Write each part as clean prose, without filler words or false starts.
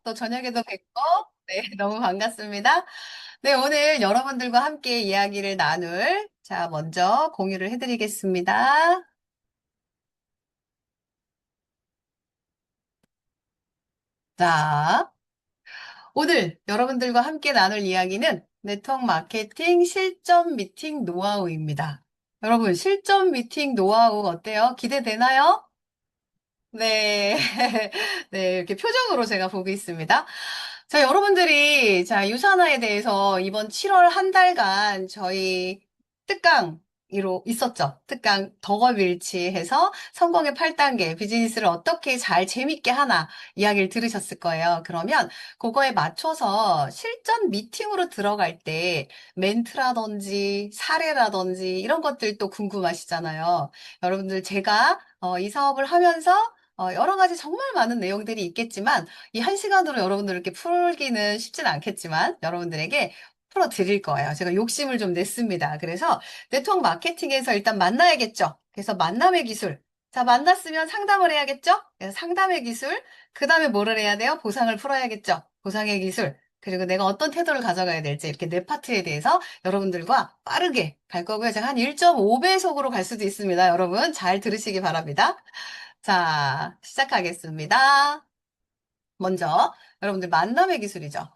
또 저녁에도 뵙고, 네, 너무 반갑습니다. 네, 오늘 여러분들과 함께 이야기를 나눌, 자, 먼저 공유를 해드리겠습니다. 자, 오늘 여러분들과 함께 나눌 이야기는 네트워크 마케팅 실전 미팅 노하우입니다. 여러분, 실전 미팅 노하우 어때요? 기대되나요? 네. 네, 이렇게 표정으로 제가 보고 있습니다. 자, 여러분들이, 자, 유산화에 대해서 이번 7월 한 달간 저희 특강으로 있었죠. 특강 덕업일치해서 성공의 8단계 비즈니스를 어떻게 잘 재밌게 하나 이야기를 들으셨을 거예요. 그러면 그거에 맞춰서 실전 미팅으로 들어갈 때 멘트라든지 사례라든지 이런 것들도 궁금하시잖아요. 여러분들 제가 이 사업을 하면서 여러 가지 정말 많은 내용들이 있겠지만 이 한 시간으로 여러분들 이렇게 풀기는 쉽진 않겠지만 여러분들에게 풀어드릴 거예요. 제가 욕심을 좀 냈습니다. 그래서 네트워크 마케팅에서 일단 만나야겠죠. 그래서 만남의 기술. 자, 만났으면 상담을 해야겠죠? 그래서 상담의 기술. 그 다음에 뭐를 해야 돼요? 보상을 풀어야겠죠? 보상의 기술. 그리고 내가 어떤 태도를 가져가야 될지 이렇게 네 파트에 대해서 여러분들과 빠르게 갈 거고요. 제가 한 1.5배속으로 갈 수도 있습니다. 여러분 잘 들으시기 바랍니다. 자, 시작하겠습니다. 먼저 여러분들 만남의 기술이죠.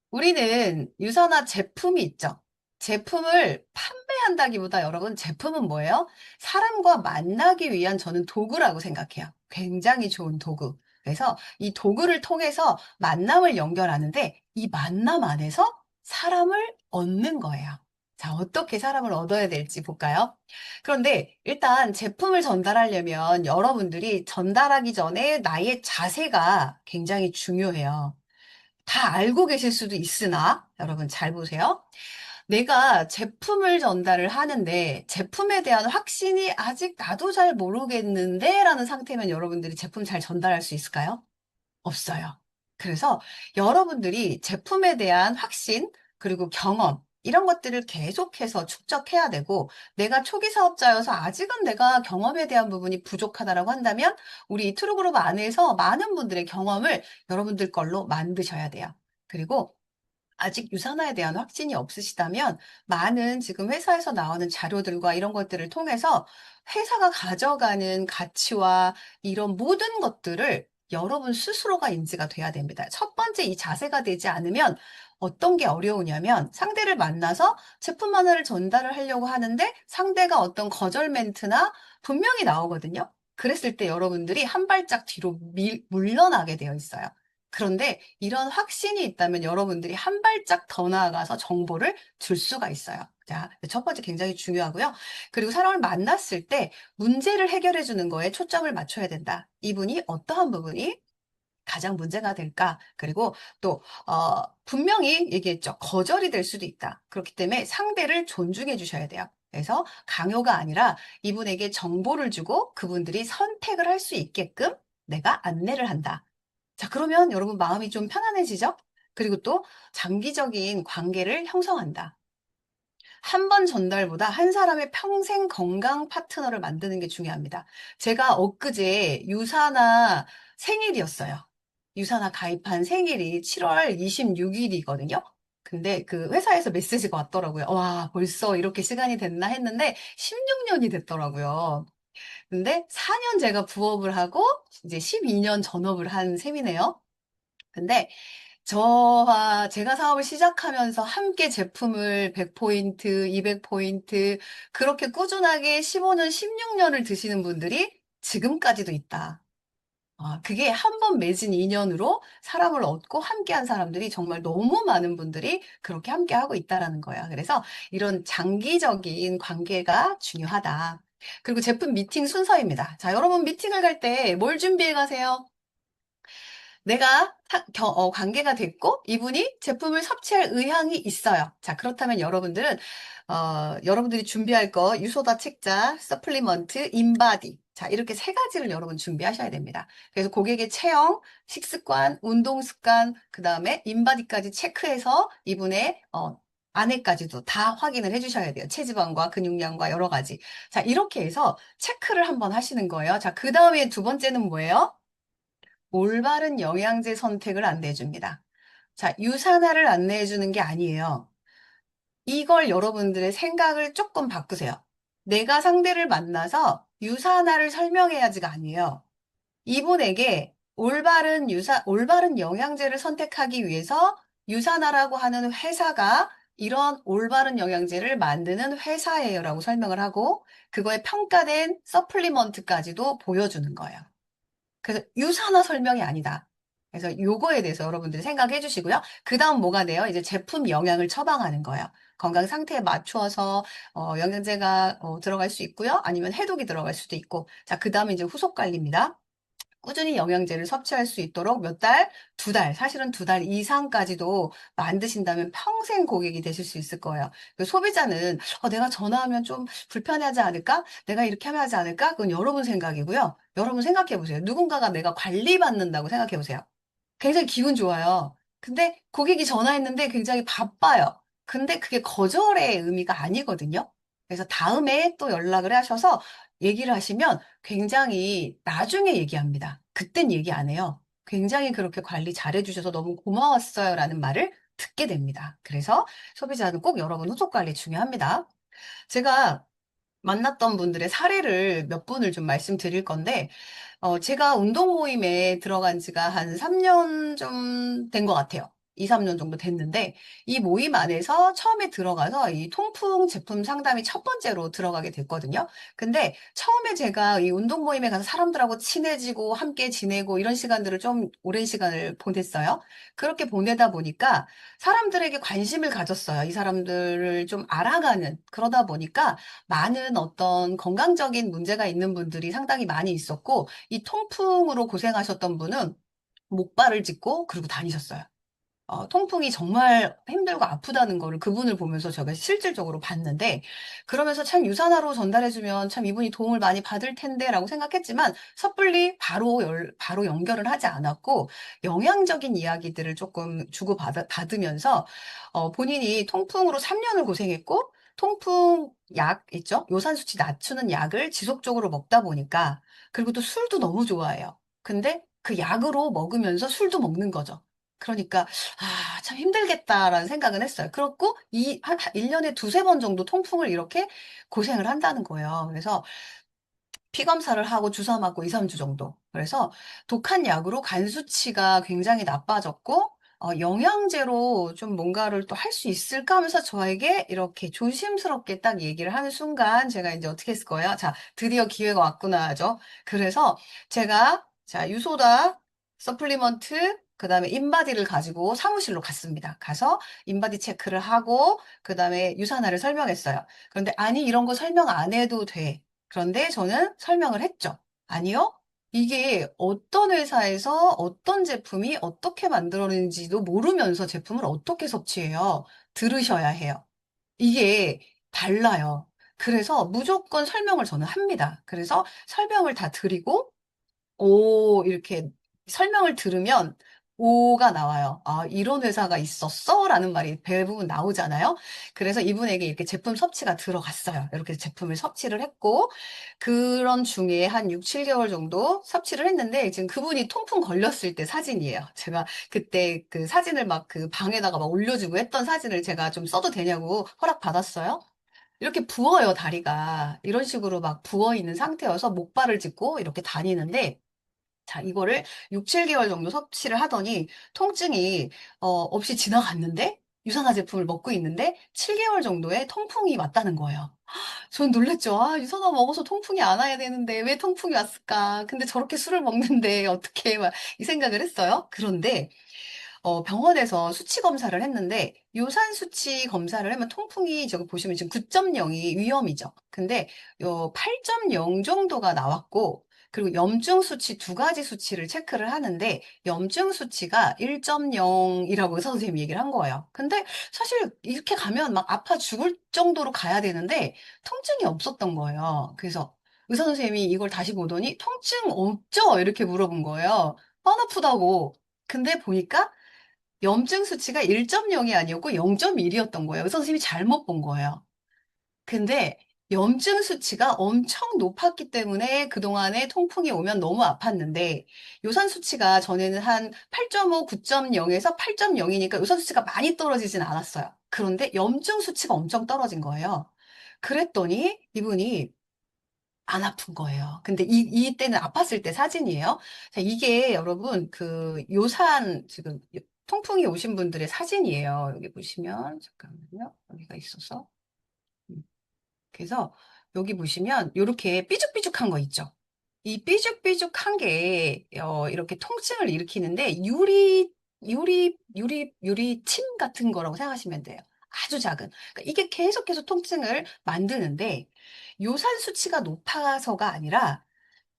우리는 유산화 제품이 있죠. 제품을 판매한다기보다 여러분 제품은 뭐예요? 사람과 만나기 위한 저는 도구라고 생각해요. 굉장히 좋은 도구. 그래서 이 도구를 통해서 만남을 연결하는데 이 만남 안에서 사람을 얻는 거예요. 자, 어떻게 사람을 얻어야 될지 볼까요? 그런데 일단 제품을 전달하려면 여러분들이 전달하기 전에 나의 자세가 굉장히 중요해요. 다 알고 계실 수도 있으나, 여러분 잘 보세요. 내가 제품을 전달을 하는데, 제품에 대한 확신이 아직 나도 잘 모르겠는데, 라는 상태면 여러분들이 제품 잘 전달할 수 있을까요? 없어요. 그래서 여러분들이 제품에 대한 확신, 그리고 경험, 이런 것들을 계속해서 축적해야 되고, 내가 초기 사업자여서 아직은 내가 경험에 대한 부분이 부족하다라고 한다면, 우리 트루그룹 안에서 많은 분들의 경험을 여러분들 걸로 만드셔야 돼요. 그리고 아직 유산화에 대한 확신이 없으시다면 많은 지금 회사에서 나오는 자료들과 이런 것들을 통해서 회사가 가져가는 가치와 이런 모든 것들을 여러분 스스로가 인지가 돼야 됩니다. 첫 번째 이 자세가 되지 않으면 어떤 게 어려우냐면 상대를 만나서 제품 하나를 전달을 하려고 하는데 상대가 어떤 거절 멘트나 분명히 나오거든요. 그랬을 때 여러분들이 한 발짝 뒤로 물러나게 되어 있어요. 그런데 이런 확신이 있다면 여러분들이 한 발짝 더 나아가서 정보를 줄 수가 있어요. 자, 첫 번째 굉장히 중요하고요. 그리고 사람을 만났을 때 문제를 해결해 주는 거에 초점을 맞춰야 된다. 이분이 어떠한 부분이 가장 문제가 될까? 그리고 또, 분명히 얘기했죠. 거절이 될 수도 있다. 그렇기 때문에 상대를 존중해 주셔야 돼요. 그래서 강요가 아니라 이분에게 정보를 주고 그분들이 선택을 할 수 있게끔 내가 안내를 한다. 자, 그러면 여러분 마음이 좀 편안해지죠? 그리고 또 장기적인 관계를 형성한다. 한 번 전달보다 한 사람의 평생 건강 파트너를 만드는 게 중요합니다. 제가 엊그제 유사나 생일이었어요. 유사나 가입한 생일이 7월 26일이거든요. 근데 그 회사에서 메시지가 왔더라고요. 와, 벌써 이렇게 시간이 됐나 했는데 16년이 됐더라고요. 근데 4년 제가 부업을 하고 이제 12년 전업을 한 셈이네요. 근데 제가 사업을 시작하면서 함께 제품을 100포인트, 200포인트, 그렇게 꾸준하게 15년, 16년을 드시는 분들이 지금까지도 있다. 그게 한 번 맺은 인연으로 사람을 얻고 함께한 사람들이 정말 너무 많은 분들이 그렇게 함께하고 있다라는 거야. 그래서 이런 장기적인 관계가 중요하다. 그리고 제품 미팅 순서입니다. 자, 여러분 미팅을 갈 때 뭘 준비해 가세요? 내가 관계가 됐고 이분이 제품을 섭취할 의향이 있어요. 자, 그렇다면 여러분들은 여러분들이 준비할 거 유소다 책자, 서플리먼트, 인바디. 자, 이렇게 세 가지를 여러분 준비하셔야 됩니다. 그래서 고객의 체형, 식습관, 운동 습관, 그다음에 인바디까지 체크해서 이분의 안에까지도 다 확인을 해주셔야 돼요. 체지방과 근육량과 여러 가지. 자, 이렇게 해서 체크를 한번 하시는 거예요. 자, 그 다음에 두 번째는 뭐예요? 올바른 영양제 선택을 안내해 줍니다. 자, 유산화를 안내해 주는 게 아니에요. 이걸 여러분들의 생각을 조금 바꾸세요. 내가 상대를 만나서 유산화를 설명해야지가 아니에요. 이분에게 올바른 영양제를 선택하기 위해서 유산화라고 하는 회사가 이런 올바른 영양제를 만드는 회사예요라고 설명을 하고 그거에 평가된 서플리먼트까지도 보여주는 거예요. 그래서 유산화 설명이 아니다. 그래서 요거에 대해서 여러분들이 생각해 주시고요. 그 다음 뭐가 돼요? 이제 제품 영양을 처방하는 거예요. 건강 상태에 맞추어서 영양제가 들어갈 수 있고요. 아니면 해독이 들어갈 수도 있고. 자, 그 다음에 이제 후속 관리입니다. 꾸준히 영양제를 섭취할 수 있도록 몇 달, 두 달, 사실은 두 달 이상까지도 만드신다면 평생 고객이 되실 수 있을 거예요. 그 소비자는 내가 전화하면 좀 불편해하지 않을까? 내가 이렇게 하면 하지 않을까? 그건 여러분 생각이고요. 여러분 생각해 보세요. 누군가가 내가 관리받는다고 생각해 보세요. 굉장히 기분 좋아요. 근데 고객이 전화했는데 굉장히 바빠요. 근데 그게 거절의 의미가 아니거든요. 그래서 다음에 또 연락을 하셔서 얘기를 하시면 굉장히 나중에 얘기합니다. 그땐 얘기 안 해요. 굉장히 그렇게 관리 잘해주셔서 너무 고마웠어요 라는 말을 듣게 됩니다. 그래서 소비자는 꼭 여러분 후속 관리 중요합니다. 제가 만났던 분들의 사례를 몇 분을 좀 말씀드릴 건데, 제가 운동 모임에 들어간 지가 한 3년 좀 된 것 같아요. 2, 3년 정도 됐는데, 이 모임 안에서 처음에 들어가서 이 통풍 제품 상담이 첫 번째로 들어가게 됐거든요. 근데 처음에 제가 이 운동 모임에 가서 사람들하고 친해지고 함께 지내고 이런 시간들을 좀 오랜 시간을 보냈어요. 그렇게 보내다 보니까 사람들에게 관심을 가졌어요. 이 사람들을 좀 알아가는. 그러다 보니까 많은 어떤 건강적인 문제가 있는 분들이 상당히 많이 있었고, 이 통풍으로 고생하셨던 분은 목발을 짚고 그러고 다니셨어요. 통풍이 정말 힘들고 아프다는 거를 그분을 보면서 제가 실질적으로 봤는데, 그러면서 참 유산화로 전달해주면 참 이분이 도움을 많이 받을 텐데라고 생각했지만, 섣불리 바로 연결을 하지 않았고, 영양적인 이야기들을 조금 받으면서, 본인이 통풍으로 3년을 고생했고, 통풍 약 있죠? 요산 수치 낮추는 약을 지속적으로 먹다 보니까, 그리고 또 술도 너무 좋아해요. 근데 그 약으로 먹으면서 술도 먹는 거죠. 그러니까 참 힘들겠다라는 생각은 했어요. 그렇고, 한 1년에 두세 번 정도 통풍을 이렇게 고생을 한다는 거예요. 그래서 피 검사를 하고 주사 맞고 2, 3주 정도. 그래서 독한 약으로 간 수치가 굉장히 나빠졌고, 영양제로 좀 뭔가를 또 할 수 있을까 하면서 저에게 이렇게 조심스럽게 딱 얘기를 하는 순간 제가 이제 어떻게 했을 거예요? 자, 드디어 기회가 왔구나 하죠. 그래서 제가, 자, 유소다, 서플리먼트, 그 다음에 인바디를 가지고 사무실로 갔습니다. 가서 인바디 체크를 하고, 그 다음에 유산화를 설명했어요. 그런데 아니, 이런 거 설명 안 해도 돼. 그런데 저는 설명을 했죠. 아니요. 이게 어떤 회사에서 어떤 제품이 어떻게 만들어내는지도 모르면서 제품을 어떻게 섭취해요. 들으셔야 해요. 이게 달라요. 그래서 무조건 설명을 저는 합니다. 그래서 설명을 다 드리고 이렇게 설명을 들으면 오가 나와요. 아, 이런 회사가 있었어? 라는 말이 대부분 나오잖아요. 그래서 이분에게 이렇게 제품 섭취가 들어갔어요. 이렇게 제품을 섭취를 했고, 그런 중에 한 6, 7개월 정도 섭취를 했는데, 지금 그분이 통풍 걸렸을 때 사진이에요. 제가 그때 그 사진을 막 그 방에다가 막 올려주고 했던 사진을 제가 좀 써도 되냐고 허락받았어요. 이렇게 부어요, 다리가. 이런 식으로 막 부어 있는 상태여서 목발을 짚고 이렇게 다니는데, 자, 이거를 6, 7개월 정도 섭취를 하더니 통증이 없이 지나갔는데 유산화 제품을 먹고 있는데 7개월 정도의 통풍이 왔다는 거예요. 전 놀랬죠. 아, 유산화 먹어서 통풍이 안 와야 되는데 왜 통풍이 왔을까? 근데 저렇게 술을 먹는데 어떻게 막 이 생각을 했어요. 그런데 병원에서 수치 검사를 했는데 요산 수치 검사를 하면 통풍이 저기 보시면 지금 9.0이 위험이죠. 근데 요 8.0 정도가 나왔고 그리고 염증 수치 두 가지 수치를 체크를 하는데 염증 수치가 1.0이라고 의사 선생님이 얘기를 한 거예요. 근데 사실 이렇게 가면 막 아파 죽을 정도로 가야 되는데 통증이 없었던 거예요. 그래서 의사 선생님이 이걸 다시 보더니 통증 없죠? 이렇게 물어본 거예요. 안 아프다고. 근데 보니까 염증 수치가 1.0이 아니었고 0.1이었던 거예요. 의사 선생님이 잘못 본 거예요. 근데 염증 수치가 엄청 높았기 때문에 그동안에 통풍이 오면 너무 아팠는데 요산 수치가 전에는 한 8.5, 9.0에서 8.0이니까 요산 수치가 많이 떨어지진 않았어요. 그런데 염증 수치가 엄청 떨어진 거예요. 그랬더니 이분이 안 아픈 거예요. 근데 이때는 아팠을 때 사진이에요. 자, 이게 여러분 그 요산 지금 통풍이 오신 분들의 사진이에요. 여기 보시면 잠깐만요. 여기가 있어서. 음. 그래서 여기 보시면 이렇게 삐죽삐죽한 거 있죠. 이 삐죽삐죽한 게 이렇게 통증을 일으키는데 유리침 같은 거라고 생각하시면 돼요. 아주 작은. 그러니까 이게 계속해서 통증을 만드는데 요산 수치가 높아서가 아니라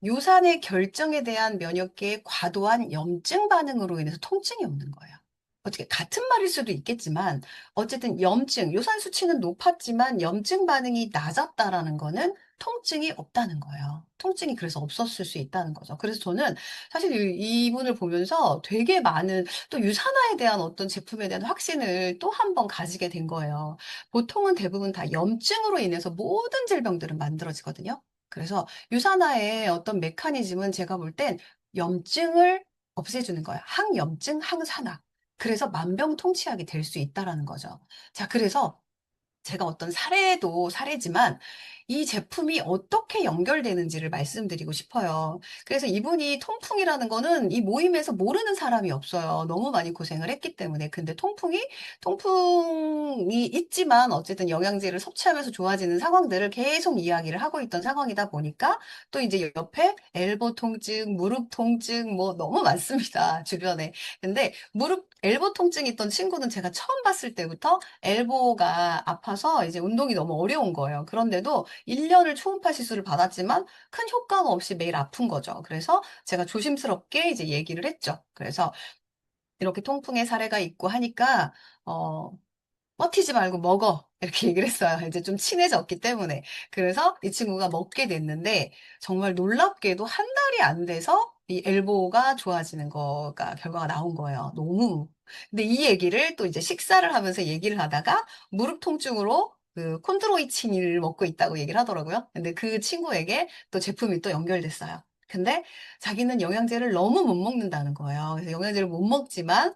요산의 결정에 대한 면역계의 과도한 염증 반응으로 인해서 통증이 오는 거예요. 어떻게 같은 말일 수도 있겠지만 어쨌든 염증, 요산 수치는 높았지만 염증 반응이 낮았다라는 거는 통증이 없다는 거예요. 통증이 그래서 없었을 수 있다는 거죠. 그래서 저는 사실 이분을 보면서 되게 많은 또 유산화에 대한 어떤 제품에 대한 확신을 또 한 번 가지게 된 거예요. 보통은 대부분 다 염증으로 인해서 모든 질병들은 만들어지거든요. 그래서 유산화의 어떤 메커니즘은 제가 볼 땐 염증을 없애주는 거예요. 항염증, 항산화. 그래서 만병통치약이 될 수 있다라는 거죠. 자, 그래서 제가 어떤 사례도 사례지만 이 제품이 어떻게 연결되는지를 말씀드리고 싶어요. 그래서 이분이 통풍이라는 거는 이 모임에서 모르는 사람이 없어요. 너무 많이 고생을 했기 때문에. 근데 통풍이 있지만 어쨌든 영양제를 섭취하면서 좋아지는 상황들을 계속 이야기를 하고 있던 상황이다 보니까 또 이제 옆에 엘보 통증, 무릎 통증 뭐 너무 많습니다. 주변에. 근데 엘보 통증 있던 친구는 제가 처음 봤을 때부터 엘보가 아파서 이제 운동이 너무 어려운 거예요. 그런데도 1년을 초음파 시술을 받았지만 큰 효과가 없이 매일 아픈 거죠. 그래서 제가 조심스럽게 이제 얘기를 했죠. 그래서 이렇게 통풍의 사례가 있고 하니까, 어, 버티지 말고 먹어. 이렇게 얘기를 했어요. 이제 좀 친해졌기 때문에. 그래서 이 친구가 먹게 됐는데, 정말 놀랍게도 한 달이 안 돼서 이 엘보가 좋아지는 거가, 결과가 나온 거예요. 너무. 근데 이 얘기를 또 이제 식사를 하면서 얘기를 하다가 무릎 통증으로 그 콘드로이친을 먹고 있다고 얘기를 하더라고요. 근데 그 친구에게 또 제품이 또 연결됐어요. 근데 자기는 영양제를 너무 못 먹는다는 거예요. 그래서 영양제를 못 먹지만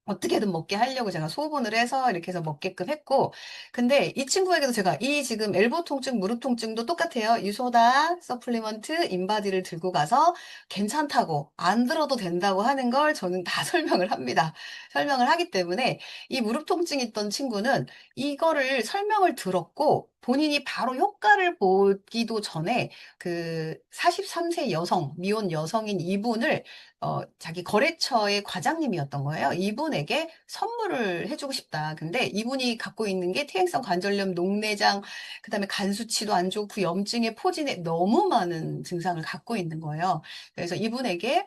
어떻게든 먹게 하려고 제가 소분을 해서 이렇게 해서 먹게끔 했고, 근데 이 친구에게도 제가 이 지금 엘보 통증, 무릎 통증도 똑같아요. 유소다, 서플리먼트, 인바디를 들고 가서 괜찮다고, 안 들어도 된다고 하는 걸 저는 다 설명을 합니다. 설명을 하기 때문에 이 무릎 통증 있던 친구는 이거를 설명을 들었고, 본인이 바로 효과를 보기도 전에 그 43세 여성, 미혼 여성인 이분을 자기 거래처의 과장님이었던 거예요. 이분에게 선물을 해주고 싶다. 근데 이분이 갖고 있는 게 퇴행성 관절염, 녹내장, 그다음에 간 수치도 안 좋고 염증에 포진에 너무 많은 증상을 갖고 있는 거예요. 그래서 이분에게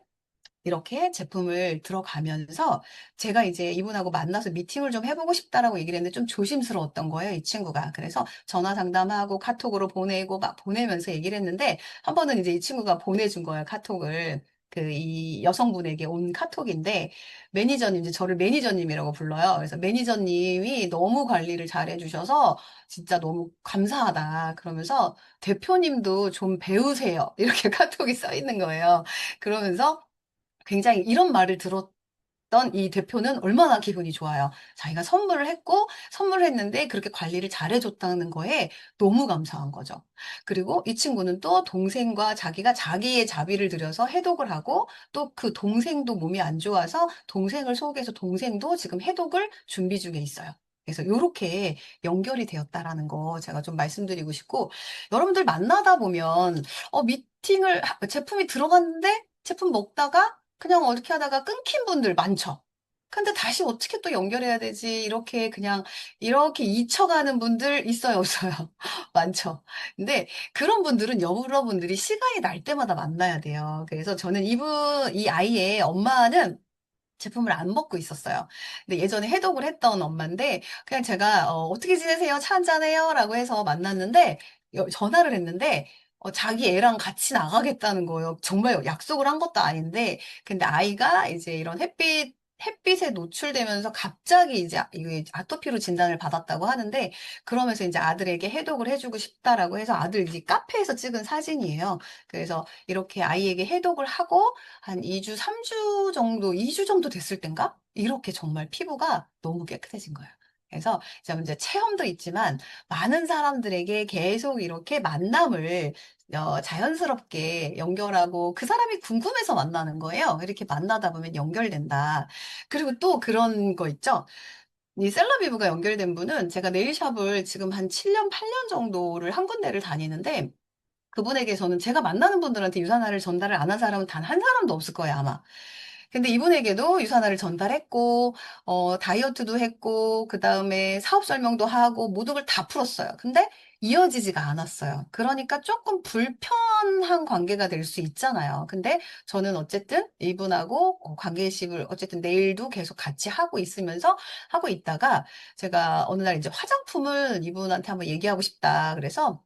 이렇게 제품을 들어가면서 제가 이제 이분하고 만나서 미팅을 좀 해보고 싶다라고 얘기를 했는데 좀 조심스러웠던 거예요, 이 친구가. 그래서 전화 상담하고 카톡으로 보내고 막 보내면서 얘기를 했는데 한 번은 이제 이 친구가 보내준 거예요, 카톡을. 그 이 여성분에게 온 카톡인데 매니저님, 이제 저를 매니저님이라고 불러요. 그래서 매니저님이 너무 관리를 잘 해주셔서 진짜 너무 감사하다. 그러면서 대표님도 좀 배우세요. 이렇게 카톡이 써 있는 거예요. 그러면서 굉장히 이런 말을 들었던 이 대표는 얼마나 기분이 좋아요. 자기가 선물을 했고, 선물을 했는데 그렇게 관리를 잘해줬다는 거에 너무 감사한 거죠. 그리고 이 친구는 또 동생과 자기가 자기의 자비를 들여서 해독을 하고, 또 그 동생도 몸이 안 좋아서 동생을 소개해서 동생도 지금 해독을 준비 중에 있어요. 그래서 이렇게 연결이 되었다라는 거 제가 좀 말씀드리고 싶고, 여러분들 만나다 보면, 제품이 들어갔는데, 제품 먹다가 그냥 어떻게 하다가 끊긴 분들 많죠. 근데 다시 어떻게 또 연결해야 되지? 이렇게 그냥 이렇게 잊혀가는 분들 있어요, 없어요? 많죠. 근데 그런 분들은 여러분들이 시간이 날 때마다 만나야 돼요. 그래서 저는 이 아이의 엄마는 제품을 안 먹고 있었어요. 근데 예전에 해독을 했던 엄마인데 그냥 제가 떻게 지내세요? 차 한잔해요? 라고 해서 만났는데 전화를 했는데 자기 애랑 같이 나가겠다는 거예요. 정말 약속을 한 것도 아닌데 근데 아이가 이제 이런 햇빛 햇빛에 노출되면서 갑자기 이제 이게 아토피로 진단을 받았다고 하는데, 그러면서 이제 아들에게 해독을 해주고 싶다라고 해서 아들 이제 카페에서 찍은 사진이에요. 그래서 이렇게 아이에게 해독을 하고 한 2주, 3주 정도, 2주 정도 됐을 땐가? 이렇게 정말 피부가 너무 깨끗해진 거예요. 그래서 이제 체험도 있지만 많은 사람들에게 계속 이렇게 만남을 자연스럽게 연결하고 그 사람이 궁금해서 만나는 거예요. 이렇게 만나다 보면 연결된다. 그리고 또 그런 거 있죠. 이 셀럽이브가 연결된 분은 제가 네일샵을 지금 한 7년, 8년 정도를 한 군데를 다니는데 그분에게서는 제가 만나는 분들한테 유산화를 전달을 안 한 사람은 단 한 사람도 없을 거예요, 아마. 근데 이분에게도 유산화를 전달했고, 다이어트도 했고, 그 다음에 사업 설명도 하고, 모든 걸 다 풀었어요. 근데 이어지지가 않았어요. 그러니까 조금 불편한 관계가 될 수 있잖아요. 근데 저는 어쨌든 이분하고 관계식을 어쨌든 내일도 계속 같이 하고 있으면서 하고 있다가 제가 어느 날 이제 화장품을 이분한테 한번 얘기하고 싶다. 그래서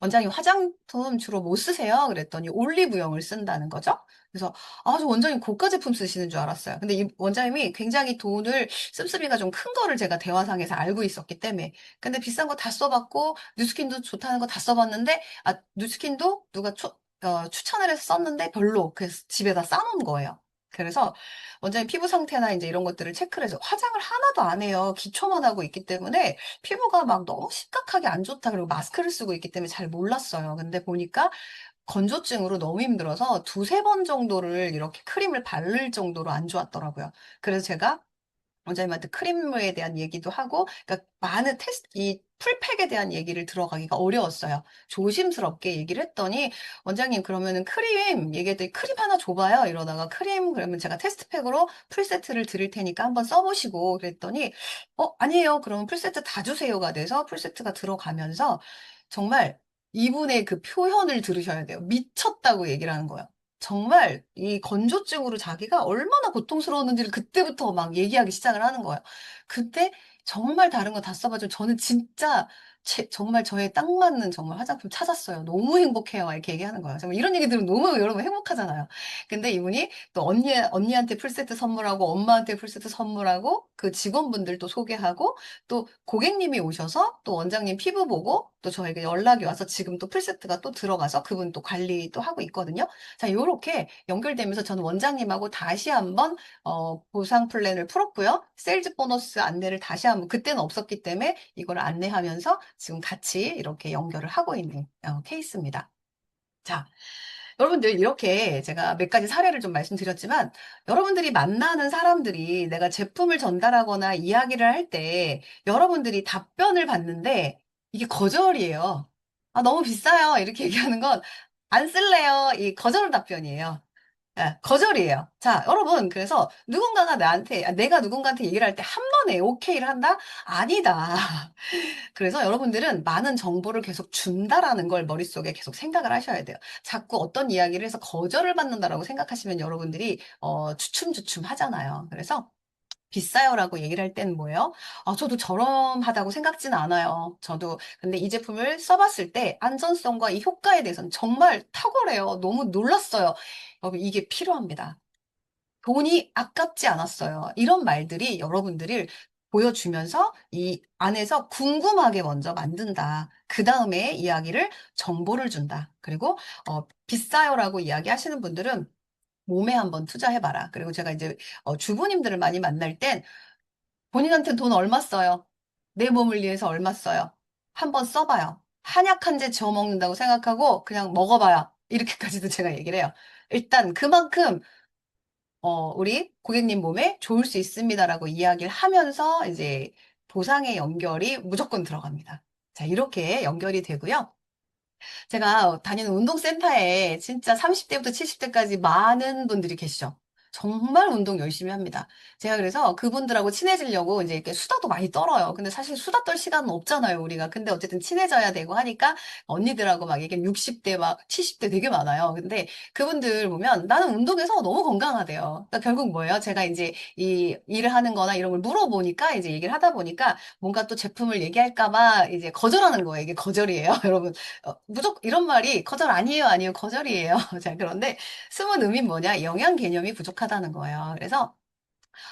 원장님 화장품 주로 뭐 쓰세요? 그랬더니 올리브영을 쓴다는 거죠. 그래서 저 원장님 고가 제품 쓰시는 줄 알았어요. 근데 이 원장님이 굉장히 돈을 씀씀이가 좀 큰 거를 제가 대화상에서 알고 있었기 때문에 근데 비싼 거 다 써봤고 뉴스킨도 좋다는 거 다 써봤는데 뉴스킨도 누가 추천을 해서 썼는데 별로 그래서 집에다 싸놓은 거예요. 그래서 원장님 피부 상태나 이제 이런 것들을 체크를 해서 화장을 하나도 안 해요. 기초만 하고 있기 때문에 피부가 막 너무 심각하게 안 좋다. 그리고 마스크를 쓰고 있기 때문에 잘 몰랐어요. 근데 보니까 건조증으로 너무 힘들어서 두세 번 정도를 이렇게 크림을 바를 정도로 안 좋았더라고요. 그래서 제가 원장님한테 크림에 대한 얘기도 하고, 그러니까 많은 이 풀팩에 대한 얘기를 들어가기가 어려웠어요. 조심스럽게 얘기를 했더니, 원장님, 그러면은 크림 얘기했더니 크림 하나 줘봐요. 이러다가 크림, 그러면 제가 테스트팩으로 풀세트를 드릴 테니까 한번 써보시고, 그랬더니, 아니에요. 그러면 풀세트 다 주세요가 돼서 풀세트가 들어가면서, 정말 이분의 그 표현을 들으셔야 돼요. 미쳤다고 얘기를 하는 거예요. 정말 이 건조증으로 자기가 얼마나 고통스러웠는지를 그때부터 막 얘기하기 시작을 하는 거예요. 그때 정말 다른 거 다 써가지고 저는 진짜 정말 저에 딱 맞는 정말 화장품 찾았어요. 너무 행복해요. 이렇게 얘기하는 거예요. 정말 이런 얘기 들으면 너무 여러분 행복하잖아요. 근데 이분이 또 언니한테 풀세트 선물하고 엄마한테 풀세트 선물하고 그 직원분들도 소개하고 또 고객님이 오셔서 또 원장님 피부 보고 또 저에게 연락이 와서 지금 또 풀세트가 또 들어가서 그분 또 관리 또 하고 있거든요. 자, 요렇게 연결되면서 저는 원장님하고 다시 한번 보상 플랜을 풀었고요. 세일즈 보너스 안내를 다시 한번 그때는 없었기 때문에 이걸 안내하면서 지금 같이 이렇게 연결을 하고 있는 케이스입니다. 자, 여러분들 이렇게 제가 몇 가지 사례를 좀 말씀드렸지만 여러분들이 만나는 사람들이 내가 제품을 전달하거나 이야기를 할 때 여러분들이 답변을 받는데 이게 거절이에요. 너무 비싸요. 이렇게 얘기하는 건 안 쓸래요. 이 거절 답변이에요. 거절이에요. 자, 여러분, 그래서 누군가가 내가 누군가한테 얘기를 할 때 한 번에 오케이를 한다? 아니다. 그래서 여러분들은 많은 정보를 계속 준다라는 걸 머릿속에 계속 생각을 하셔야 돼요. 자꾸 어떤 이야기를 해서 거절을 받는다라고 생각하시면 여러분들이 주춤주춤 하잖아요. 그래서 비싸요라고 얘기를 할 때는 뭐예요? 저도 저렴하다고 생각지는 않아요. 저도 근데 이 제품을 써봤을 때 안전성과 이 효과에 대해서는 정말 탁월해요. 너무 놀랐어요. 여러분 이게 필요합니다. 돈이 아깝지 않았어요. 이런 말들이 여러분들을 보여주면서 이 안에서 궁금하게 먼저 만든다. 그 다음에 이야기를 정보를 준다. 그리고 비싸요라고 이야기하시는 분들은 몸에 한번 투자해봐라. 그리고 제가 이제 주부님들을 많이 만날 땐 본인한테 돈 얼마 써요? 내 몸을 위해서 얼마 써요? 한번 써봐요. 한약 한 제 지어 먹는다고 생각하고 그냥 먹어봐요. 이렇게까지도 제가 얘기를 해요. 일단 그만큼 우리 고객님 몸에 좋을 수 있습니다라고 이야기를 하면서 이제 보상의 연결이 무조건 들어갑니다. 자, 이렇게 연결이 되고요. 제가 다니는 운동센터에 진짜 30대부터 70대까지 많은 분들이 계시죠. 정말 운동 열심히 합니다. 제가 그래서 그분들하고 친해지려고 이제 이렇게 수다도 많이 떨어요. 근데 사실 수다 떨 시간은 없잖아요, 우리가. 근데 어쨌든 친해져야 되고 하니까 언니들하고 막 이게 60대 막 70대 되게 많아요. 근데 그분들 보면 나는 운동해서 너무 건강하대요. 그러니까 결국 뭐예요? 제가 이제 이 일을 하는 거나 이런 걸 물어보니까 이제 얘기를 하다 보니까 뭔가 또 제품을 얘기할까 봐 이제 거절하는 거예요. 이게 거절이에요, 여러분. 무조건 이런 말이 거절 아니에요, 아니에요, 거절이에요. 자, 그런데 숨은 의미는 뭐냐? 영양 개념이 부족하다는 거예요. 그래서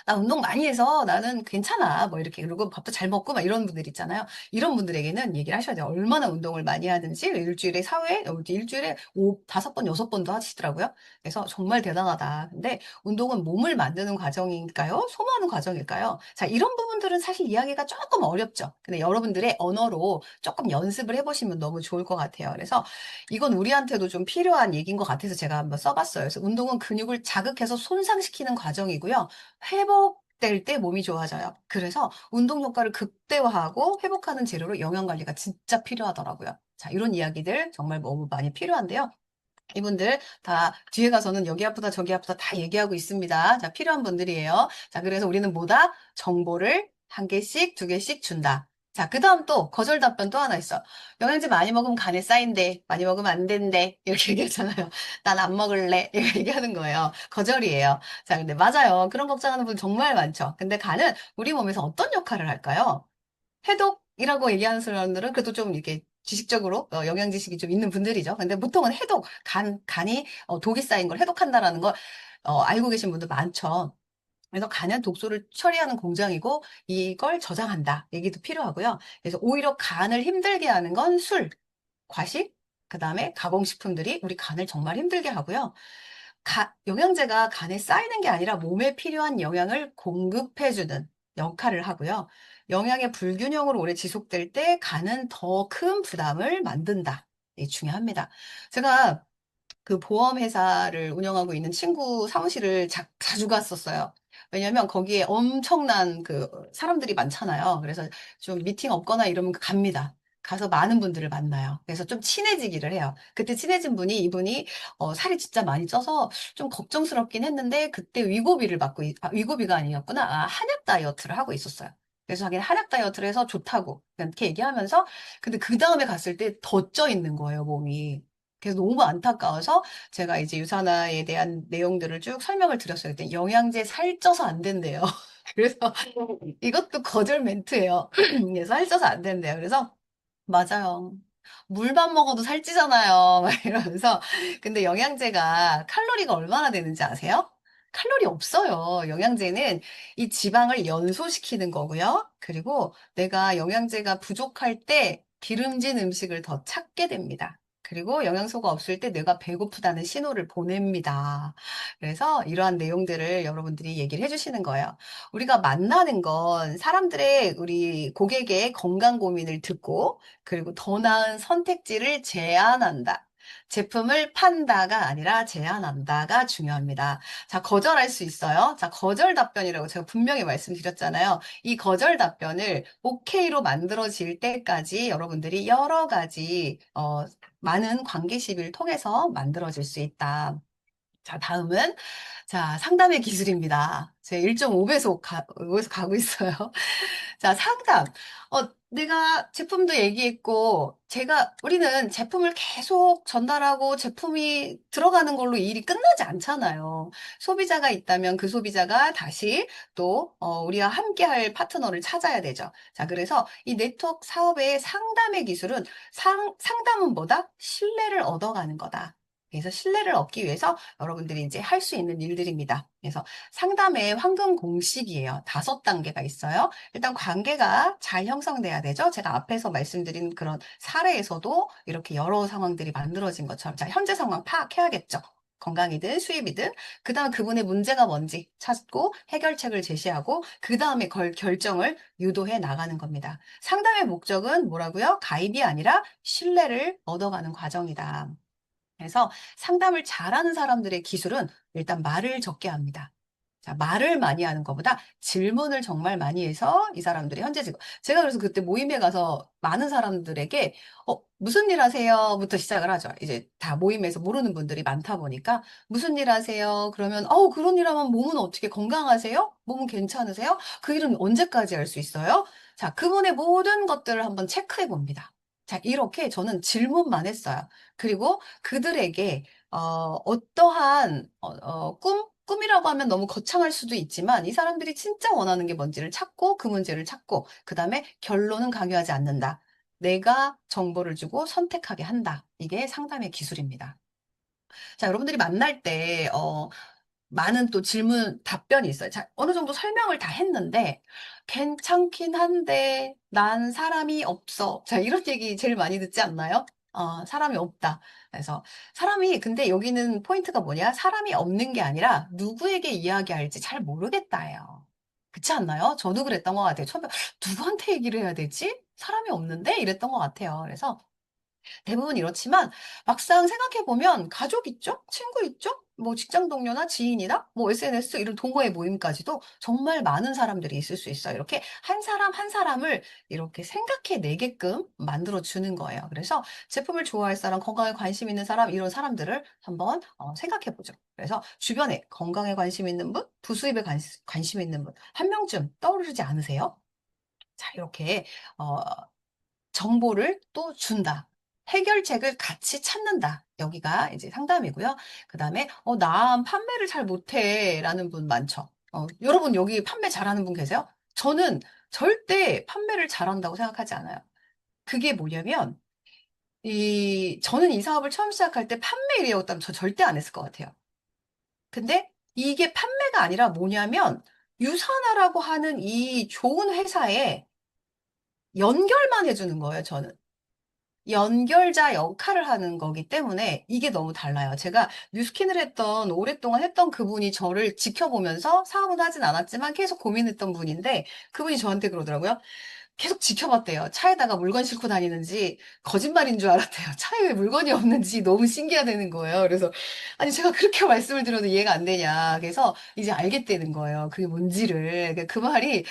나 운동 많이 해서 나는 괜찮아. 뭐 이렇게 그러고 밥도 잘 먹고 막 이런 분들 있잖아요. 이런 분들에게는 얘기를 하셔야 돼요. 얼마나 운동을 많이 하든지 일주일에 사회 일주일에 5번, 6번도 하시더라고요. 그래서 정말 대단하다. 근데 운동은 몸을 만드는 과정일까요? 소모하는 과정일까요? 자, 이런 부분들은 사실 이야기가 조금 어렵죠. 근데 여러분들의 언어로 조금 연습을 해보시면 너무 좋을 것 같아요. 그래서 이건 우리한테도 좀 필요한 얘기인 것 같아서 제가 한번 써봤어요. 그래서 운동은 근육을 자극해서 손상시키는 과정이고요. 회복될 때 몸이 좋아져요. 그래서 운동 효과를 극대화하고 회복하는 재료로 영양 관리가 진짜 필요하더라고요. 자, 이런 이야기들 정말 너무 많이 필요한데요. 이분들 다 뒤에 가서는 여기 아프다 저기 아프다 다 얘기하고 있습니다. 자, 필요한 분들이에요. 자, 그래서 우리는 뭐다? 정보를 한 개씩, 두 개씩 준다. 자, 그 다음 또 거절 답변 또 하나 있어. 영양제 많이 먹으면 간에 쌓인대. 많이 먹으면 안 된대. 이렇게 얘기하잖아요. 난 안 먹을래. 이렇게 얘기하는 거예요. 거절이에요. 자, 근데 맞아요. 그런 걱정하는 분 정말 많죠. 근데 간은 우리 몸에서 어떤 역할을 할까요? 해독이라고 얘기하는 사람들은 그래도 좀 이렇게 지식적으로 영양 지식이 좀 있는 분들이죠. 근데 보통은 해독, 간이 독이 쌓인 걸 해독한다라는 걸 알고 계신 분들 많죠. 그래서 간은 독소를 처리하는 공장이고 이걸 저장한다. 얘기도 필요하고요. 그래서 오히려 간을 힘들게 하는 건 술, 과식, 그다음에 가공식품들이 우리 간을 정말 힘들게 하고요. 영양제가 간에 쌓이는 게 아니라 몸에 필요한 영양을 공급해주는 역할을 하고요. 영양의 불균형으로 오래 지속될 때 간은 더 큰 부담을 만든다. 이게 중요합니다. 제가 그 보험회사를 운영하고 있는 친구 사무실을 자주 갔었어요. 왜냐면 거기에 엄청난 그 사람들이 많잖아요. 그래서 좀 미팅 없거나 이러면 갑니다. 가서 많은 분들을 만나요. 그래서 좀 친해지기를 해요. 그때 친해진 분이 이분이 살이 진짜 많이 쪄서 좀 걱정스럽긴 했는데 그때 위고비를 위고비가 아니었구나. 한약 다이어트를 하고 있었어요. 그래서 자기는 한약 다이어트를 해서 좋다고 이렇게 얘기하면서 근데 그 다음에 갔을 때 더 쪄 있는 거예요, 몸이. 그래서 너무 안타까워서 제가 이제 유산화에 대한 내용들을 쭉 설명을 드렸어요. 그때 영양제 살쪄서 안 된대요. 그래서 이것도 거절 멘트예요. 그래서 살쪄서 안 된대요. 그래서 맞아요. 물만 먹어도 살찌잖아요. 막 이러면서. 근데 영양제가 칼로리가 얼마나 되는지 아세요? 칼로리 없어요. 영양제는 이 지방을 연소시키는 거고요. 그리고 내가 영양제가 부족할 때 기름진 음식을 더 찾게 됩니다. 그리고 영양소가 없을 때 뇌가 배고프다는 신호를 보냅니다. 그래서 이러한 내용들을 여러분들이 얘기를 해주시는 거예요. 우리가 만나는 건 사람들의 우리 고객의 건강 고민을 듣고 그리고 더 나은 선택지를 제안한다. 제품을 판다가 아니라 제안한다가 중요합니다. 자, 거절할 수 있어요. 자, 거절 답변이라고 제가 분명히 말씀드렸잖아요. 이 거절 답변을 오케이로 만들어질 때까지 여러분들이 여러 가지, 많은 관계 시비를 통해서 만들어질 수 있다. 자, 다음은, 자, 상담의 기술입니다. 제 1.5배속 여기서 가고 있어요. 자, 상담. 내가 제품도 얘기했고, 우리는 제품을 계속 전달하고 제품이 들어가는 걸로 일이 끝나지 않잖아요. 소비자가 있다면 그 소비자가 다시 또, 우리와 함께 할 파트너를 찾아야 되죠. 자, 그래서 이 네트워크 사업의 상담의 기술은 상담은 뭐다? 신뢰를 얻어가는 거다. 그래서 신뢰를 얻기 위해서 여러분들이 이제 할 수 있는 일들입니다. 그래서 상담의 황금 공식이에요. 5단계가 있어요. 일단 관계가 잘 형성돼야 되죠. 제가 앞에서 말씀드린 그런 사례에서도 이렇게 여러 상황들이 만들어진 것처럼 자, 현재 상황 파악해야겠죠. 건강이든 수입이든 그 다음 그분의 문제가 뭔지 찾고 해결책을 제시하고 그 다음에 결정을 유도해 나가는 겁니다. 상담의 목적은 뭐라고요? 가입이 아니라 신뢰를 얻어가는 과정이다. 그래서 상담을 잘하는 사람들의 기술은 일단 말을 적게 합니다. 자, 말을 많이 하는 것보다 질문을 정말 많이 해서 이 사람들이 현재 지금 제가 그래서 그때 모임에 가서 많은 사람들에게 무슨 일 하세요? 부터 시작을 하죠. 이제 다 모임에서 모르는 분들이 많다 보니까 무슨 일 하세요? 그러면 그런 일 하면 몸은 어떻게 건강하세요? 몸은 괜찮으세요? 그 일은 언제까지 할 수 있어요? 자, 그분의 모든 것들을 한번 체크해 봅니다. 자, 이렇게 저는 질문만 했어요. 그리고 그들에게 어떠한 꿈이라고 하면 너무 거창할 수도 있지만 이 사람들이 진짜 원하는 게 뭔지를 찾고 그 문제를 찾고 그 다음에 결론은 강요하지 않는다. 내가 정보를 주고 선택하게 한다. 이게 상담의 기술입니다. 자, 여러분들이 만날 때 많은 또 질문, 답변이 있어요. 자, 어느 정도 설명을 다 했는데, 괜찮긴 한데, 난 사람이 없어. 자, 이런 얘기 제일 많이 듣지 않나요? 사람이 없다. 그래서, 근데 여기는 포인트가 뭐냐? 사람이 없는 게 아니라, 누구에게 이야기할지 잘 모르겠다예요. 그렇지 않나요? 저도 그랬던 것 같아요. 처음에, 누구한테 얘기를 해야 되지? 사람이 없는데? 이랬던 것 같아요. 그래서, 대부분 이렇지만 막상 생각해보면 가족 있죠? 친구 있죠? 뭐 직장 동료나 지인이나 뭐 SNS 이런 동호회 모임까지도 정말 많은 사람들이 있을 수 있어요. 이렇게 한 사람 한 사람을 이렇게 생각해내게끔 만들어 주는 거예요. 그래서 제품을 좋아할 사람, 건강에 관심 있는 사람, 이런 사람들을 한번 생각해보죠. 그래서 주변에 건강에 관심 있는 분, 부수입에 관심 있는 분, 한 명쯤 떠오르지 않으세요? 자, 이렇게 어, 정보를 또 준다. 해결책을 같이 찾는다. 여기가 이제 상담이고요. 그 다음에, 나 판매를 잘 못해. 라는 분 많죠. 여러분 여기 판매 잘하는 분 계세요? 저는 절대 판매를 잘한다고 생각하지 않아요. 그게 뭐냐면, 저는 이 사업을 처음 시작할 때 판매 일이었다면 저 절대 안 했을 것 같아요. 근데 이게 판매가 아니라 뭐냐면, 유산하라고 하는 이 좋은 회사에 연결만 해주는 거예요, 저는. 연결자 역할을 하는 거기 때문에 이게 너무 달라요. 제가 뉴스킨을 오랫동안 했던 그분이 저를 지켜보면서 사업은 하진 않았지만 계속 고민했던 분인데 그분이 저한테 그러더라고요. 계속 지켜봤대요. 차에다가 물건 싣고 다니는지 거짓말인 줄 알았대요. 차에 왜 물건이 없는지 너무 신기하다는 거예요. 그래서 아니 제가 그렇게 말씀을 드려도 이해가 안 되냐. 그래서 이제 알겠다는 거예요. 그게 뭔지를. 그 말이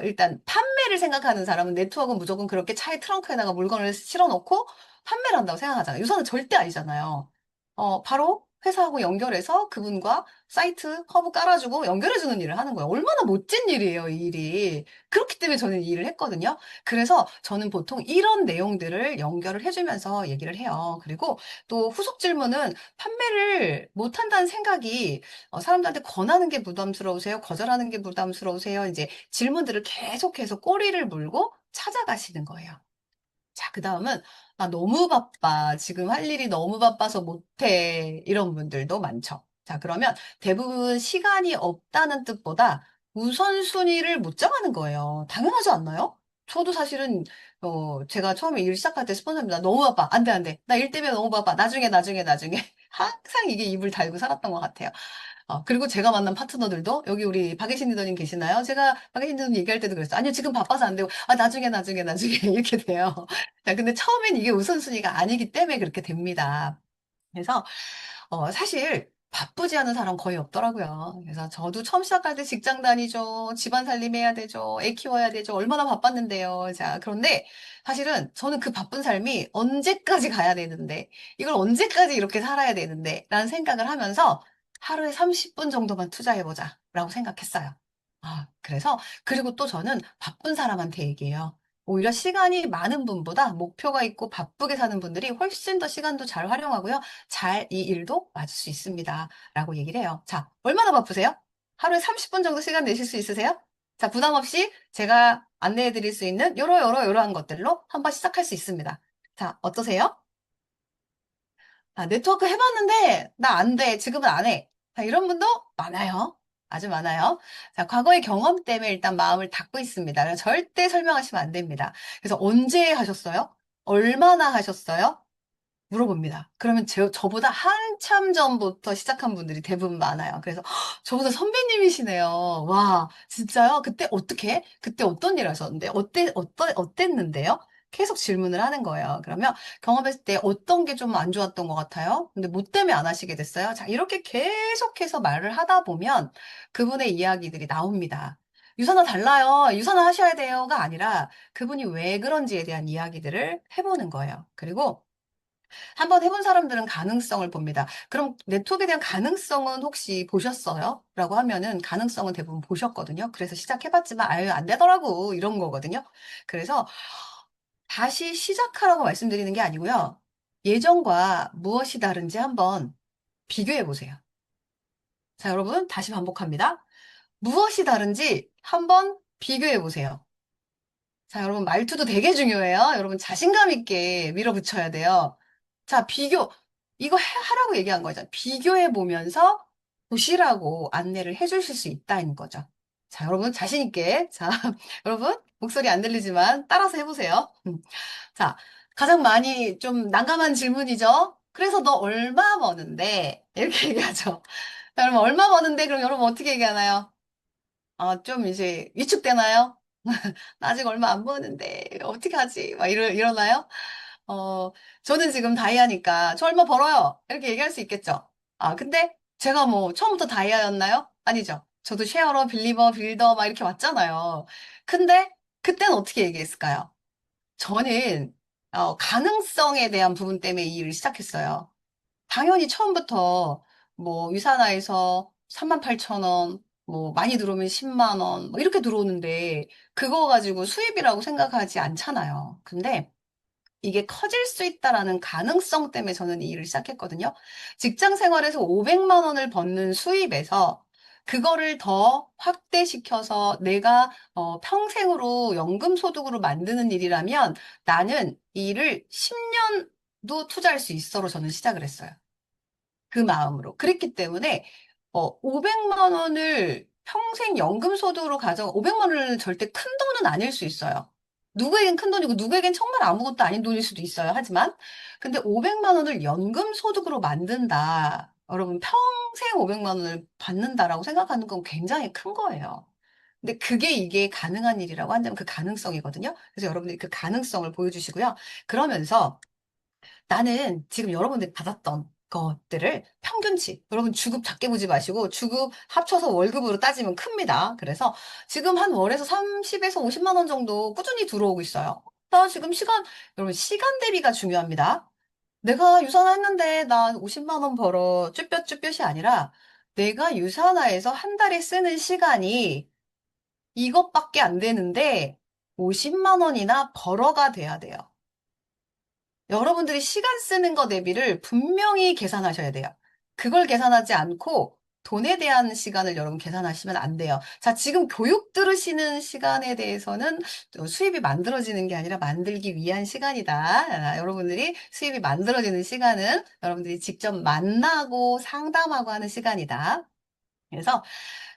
일단 판매를 생각하는 사람은 네트워크는 무조건 그렇게 차에 트렁크에다가 물건을 실어 놓고 판매를 한다고 생각하잖아요. 유선은 절대 아니잖아요. 바로 회사하고 연결해서 그분과 사이트, 허브 깔아주고 연결해주는 일을 하는 거예요. 얼마나 멋진 일이에요, 이 일이. 그렇기 때문에 저는 이 일을 했거든요. 그래서 저는 보통 이런 내용들을 연결을 해주면서 얘기를 해요. 그리고 또 후속 질문은 판매를 못한다는 생각이 사람들한테 권하는 게 부담스러우세요? 거절하는 게 부담스러우세요? 이제 질문들을 계속해서 꼬리를 물고 찾아가시는 거예요. 자, 그 다음은, 너무 바빠. 지금 할 일이 너무 바빠서 못해. 이런 분들도 많죠. 자, 그러면 대부분 시간이 없다는 뜻보다 우선순위를 못 정하는 거예요. 당연하지 않나요? 저도 사실은, 제가 처음에 일 시작할 때 스폰서님, 나 너무 바빠. 안 돼, 안 돼. 나 일 때문에 너무 바빠. 나중에. 항상 이게 입을 달고 살았던 것 같아요. 그리고 제가 만난 파트너들도 여기 우리 박예신 리더님 계시나요? 제가 박예신 리더님 얘기할 때도 그랬어요. 아니요, 지금 바빠서 안 되고, 나중에 이렇게 돼요. 자, 근데 처음엔 이게 우선순위가 아니기 때문에 그렇게 됩니다. 그래서 사실 바쁘지 않은 사람 거의 없더라고요. 그래서 저도 처음 시작할 때 직장 다니죠. 집안 살림해야 되죠. 애 키워야 되죠. 얼마나 바빴는데요. 자, 그런데 사실은 저는 그 바쁜 삶이 언제까지 가야 되는데, 이걸 언제까지 이렇게 살아야 되는데, 라는 생각을 하면서 하루에 30분 정도만 투자해보자. 라고 생각했어요. 그리고 또 저는 바쁜 사람한테 얘기해요. 오히려 시간이 많은 분보다 목표가 있고 바쁘게 사는 분들이 훨씬 더 시간도 잘 활용하고요. 잘 이 일도 맞을 수 있습니다. 라고 얘기를 해요. 자, 얼마나 바쁘세요? 하루에 30분 정도 시간 내실 수 있으세요? 자, 부담 없이 제가 안내해 드릴 수 있는 요러한 것들로 한번 시작할 수 있습니다. 자, 어떠세요? 네트워크 해봤는데, 나 안 돼. 지금은 안 해. 자, 이런 분도 많아요. 아주 많아요. 자, 과거의 경험 때문에 일단 마음을 닫고 있습니다. 그래서 절대 설명하시면 안 됩니다. 그래서 언제 하셨어요? 얼마나 하셨어요? 물어봅니다. 그러면 저보다 한참 전부터 시작한 분들이 대부분 많아요. 그래서 "헉, 저보다 선배님이시네요. 와, 진짜요? 그때 어떻게? 그때 어떤 일 하셨는데? 어땠는데요? 계속 질문을 하는 거예요. 그러면 경험했을 때 어떤 게 좀 안 좋았던 것 같아요? 근데 뭐 때문에 안 하시게 됐어요? 자, 이렇게 계속해서 말을 하다 보면 그분의 이야기들이 나옵니다. 유산화 달라요. 유산화 하셔야 돼요가 아니라 그분이 왜 그런지에 대한 이야기들을 해보는 거예요. 그리고 한번 해본 사람들은 가능성을 봅니다. 그럼 네트워크에 대한 가능성은 혹시 보셨어요? 라고 하면은 가능성은 대부분 보셨거든요. 그래서 시작해봤지만 아유 안 되더라고 이런 거거든요. 그래서 다시 시작하라고 말씀드리는 게 아니고요. 예전과 무엇이 다른지 한번 비교해 보세요. 자, 여러분 다시 반복합니다. 무엇이 다른지 한번 비교해 보세요. 자, 여러분 말투도 되게 중요해요. 여러분 자신감 있게 밀어붙여야 돼요. 자, 이거 하라고 얘기한 거죠. 비교해 보면서 보시라고 안내를 해주실 수 있다는 거죠. 자, 여러분 자신 있게. 자, 여러분 목소리 안 들리지만 따라서 해보세요. 자, 가장 많이 좀 난감한 질문이죠. 그래서 너 얼마 버는데? 이렇게 얘기하죠. 자, 여러분 얼마 버는데? 그럼 여러분 어떻게 얘기하나요? 좀 이제 위축되나요? 나 아직 얼마 안 버는데 어떻게 하지? 막 이러나요? 어, 저는 지금 다이아니까 저 얼마 벌어요. 이렇게 얘기할 수 있겠죠. 근데 제가 뭐 처음부터 다이아였나요? 아니죠. 저도 쉐어러, 빌리버, 빌더 막 이렇게 왔잖아요. 근데 그때는 어떻게 얘기했을까요? 저는 가능성에 대한 부분 때문에 이 일을 시작했어요. 당연히 처음부터 뭐 유산화에서 38,000원, 뭐 많이 들어오면 10만 원, 뭐 이렇게 들어오는데 그거 가지고 수입이라고 생각하지 않잖아요. 근데 이게 커질 수 있다라는 가능성 때문에 저는 이 일을 시작했거든요. 직장 생활에서 500만 원을 버는 수입에서 그거를 더 확대시켜서 내가 평생으로 연금 소득으로 만드는 일이라면 나는 이 일을 10년도 투자할 수 있어로 저는 시작을 했어요. 그 마음으로. 그랬기 때문에 500만 원을 평생 연금소득으로 500만 원은 절대 큰 돈은 아닐 수 있어요. 누구에겐 큰 돈이고 누구에겐 정말 아무것도 아닌 돈일 수도 있어요. 하지만 근데 500만 원을 연금소득으로 만든다. 여러분 평생 500만 원을 받는다라고 생각하는 건 굉장히 큰 거예요. 근데 이게 가능한 일이라고 한다면 그 가능성이거든요. 그래서 여러분들이 그 가능성을 보여주시고요. 그러면서 나는 지금 여러분들이 받았던 것들을 평균치, 여러분 주급 작게 보지 마시고 주급 합쳐서 월급으로 따지면 큽니다. 그래서 지금 한 월에서 30에서 50만 원 정도 꾸준히 들어오고 있어요. 나 지금 여러분 시간 대비가 중요합니다. 내가 유산화했는데 나 50만 원 벌어 쭈뼛쭈뼛이 아니라 내가 유산화해서 한 달에 쓰는 시간이 이것밖에 안 되는데 50만 원이나 벌어가 돼야 돼요. 여러분들이 시간 쓰는 거 대비를 분명히 계산하셔야 돼요. 그걸 계산하지 않고 돈에 대한 시간을 여러분 계산하시면 안 돼요. 자, 지금 교육 들으시는 시간에 대해서는 수입이 만들어지는 게 아니라 만들기 위한 시간이다. 여러분들이 수입이 만들어지는 시간은 여러분들이 직접 만나고 상담하고 하는 시간이다. 그래서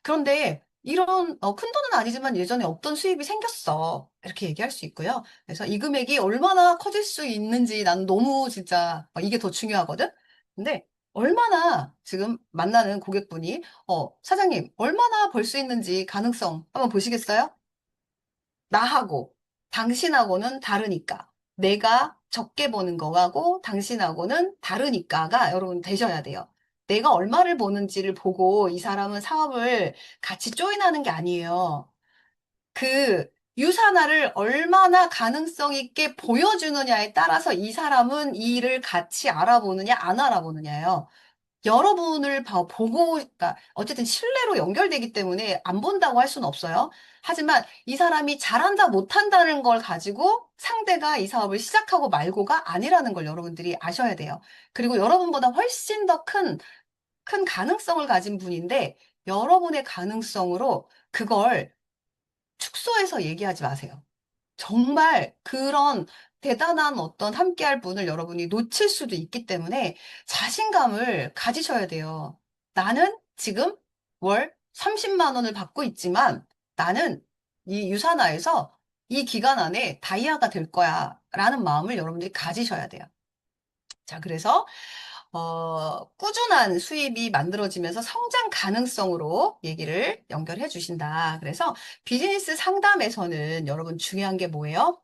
그런데 이런 큰 돈은 아니지만 예전에 없던 수입이 생겼어. 이렇게 얘기할 수 있고요. 그래서 이 금액이 얼마나 커질 수 있는지 난 너무 진짜 이게 더 중요하거든. 근데 얼마나 지금 만나는 고객분이 사장님 얼마나 벌 수 있는지 가능성 한번 보시겠어요? 나하고 당신하고는 다르니까. 내가 적게 버는 거하고 당신하고는 다르니까가 여러분 되셔야 돼요. 내가 얼마를 버는지를 보고 이 사람은 사업을 같이 조인하는 게 아니에요. 그 유산화를 얼마나 가능성 있게 보여주느냐에 따라서 이 사람은 이 일을 같이 알아보느냐 안 알아보느냐예요. 여러분을 보고, 그러니까 어쨌든 신뢰로 연결되기 때문에 안 본다고 할 수는 없어요. 하지만 이 사람이 잘한다, 못한다는 걸 가지고 상대가 이 사업을 시작하고 말고가 아니라는 걸 여러분들이 아셔야 돼요. 그리고 여러분보다 훨씬 더 큰 가능성을 가진 분인데 여러분의 가능성으로 그걸 축소해서 얘기하지 마세요. 정말 그런 대단한 어떤 함께할 분을 여러분이 놓칠 수도 있기 때문에 자신감을 가지셔야 돼요. 나는 지금 월 30만 원을 받고 있지만 나는 이 유산화에서 이 기간 안에 다이아가 될 거야. 라는 마음을 여러분들이 가지셔야 돼요. 자, 그래서 꾸준한 수입이 만들어지면서 성장 가능성으로 얘기를 연결해 주신다. 그래서 비즈니스 상담에서는 여러분 중요한 게 뭐예요?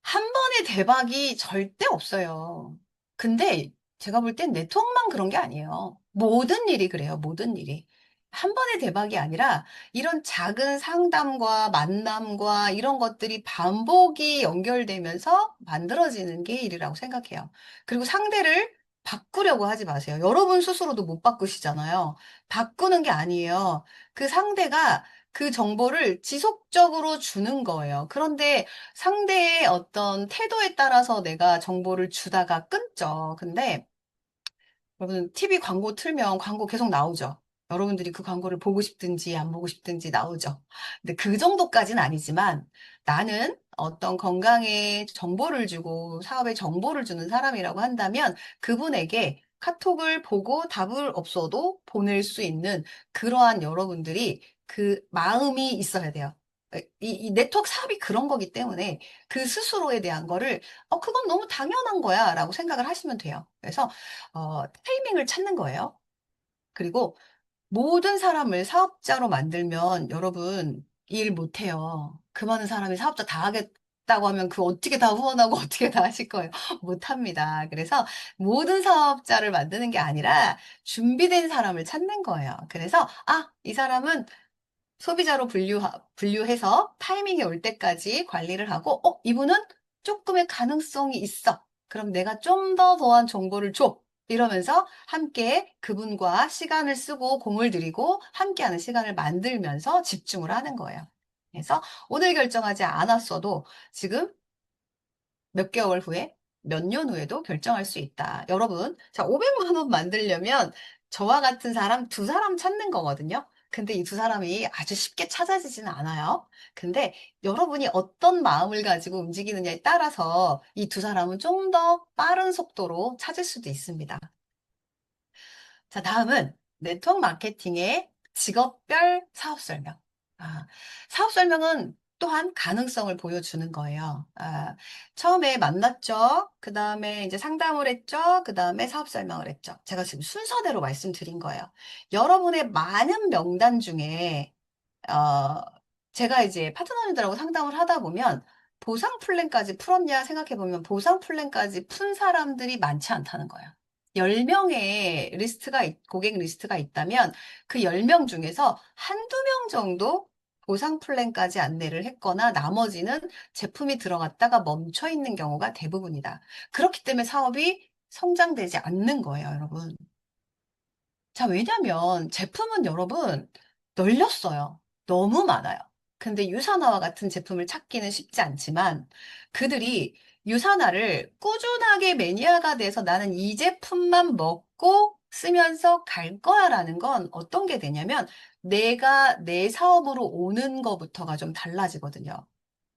한 번의 대박이 절대 없어요. 근데 제가 볼 땐 네트워크만 그런 게 아니에요. 모든 일이 그래요. 모든 일이. 한 번의 대박이 아니라 이런 작은 상담과 만남과 이런 것들이 반복이 연결되면서 만들어지는 게 일이라고 생각해요. 그리고 상대를 바꾸려고 하지 마세요. 여러분 스스로도 못 바꾸시잖아요. 바꾸는 게 아니에요. 그 상대가 그 정보를 지속적으로 주는 거예요. 그런데 상대의 어떤 태도에 따라서 내가 정보를 주다가 끊죠. 근데 여러분 TV 광고 틀면 광고 계속 나오죠. 여러분들이 그 광고를 보고 싶든지 안 보고 싶든지 나오죠. 근데 그 정도까지는 아니지만 나는 어떤 건강에 정보를 주고 사업에 정보를 주는 사람이라고 한다면 그분에게 카톡을 보고 답을 없어도 보낼 수 있는 그러한 여러분들이 그 마음이 있어야 돼요. 이 네트워크 사업이 그런 거기 때문에 그 스스로에 대한 거를, 그건 너무 당연한 거야 라고 생각을 하시면 돼요. 그래서, 타이밍을 찾는 거예요. 그리고 모든 사람을 사업자로 만들면 여러분 일 못해요. 그 많은 사람이 사업자 다 하겠다고 하면 그 어떻게 다 후원하고 어떻게 다 하실 거예요? 못합니다. 그래서 모든 사업자를 만드는 게 아니라 준비된 사람을 찾는 거예요. 그래서 이 사람은 소비자로 분류해서 타이밍이 올 때까지 관리를 하고, 이분은 조금의 가능성이 있어. 그럼 내가 좀 더 더한 정보를 줘. 이러면서 함께 그분과 시간을 쓰고 공을 들이고 함께하는 시간을 만들면서 집중을 하는 거예요. 그래서 오늘 결정하지 않았어도 지금 몇 개월 후에, 몇 년 후에도 결정할 수 있다. 여러분, 자, 500만 원 만들려면 저와 같은 사람 두 사람 찾는 거거든요. 근데 이 두 사람이 아주 쉽게 찾아지지는 않아요. 근데 여러분이 어떤 마음을 가지고 움직이느냐에 따라서 이 두 사람은 좀 더 빠른 속도로 찾을 수도 있습니다. 자, 다음은 네트워크 마케팅의 직업별 사업 설명. 아, 사업 설명은 또한 가능성을 보여주는 거예요. 처음에 만났죠. 그 다음에 이제 상담을 했죠. 그 다음에 사업 설명을 했죠. 제가 지금 순서대로 말씀드린 거예요. 여러분의 많은 명단 중에, 어, 제가 이제 파트너님들하고 상담을 하다 보면 보상 플랜까지 풀었냐 생각해 보면 보상 플랜까지 푼 사람들이 많지 않다는 거예요. 10명의 고객 리스트가 있다면 그 10명 중에서 한두 명 정도 보상 플랜까지 안내를 했거나 나머지는 제품이 들어갔다가 멈춰 있는 경우가 대부분이다. 그렇기 때문에 사업이 성장되지 않는 거예요, 여러분. 자, 왜냐면 제품은 여러분 널렸어요. 너무 많아요. 근데 유산화와 같은 제품을 찾기는 쉽지 않지만 그들이 유산화를 꾸준하게 매니아가 돼서 나는 이 제품만 먹고 쓰면서 갈 거야라는 건 어떤 게 되냐면 내가 내 사업으로 오는 거부터가 좀 달라지거든요.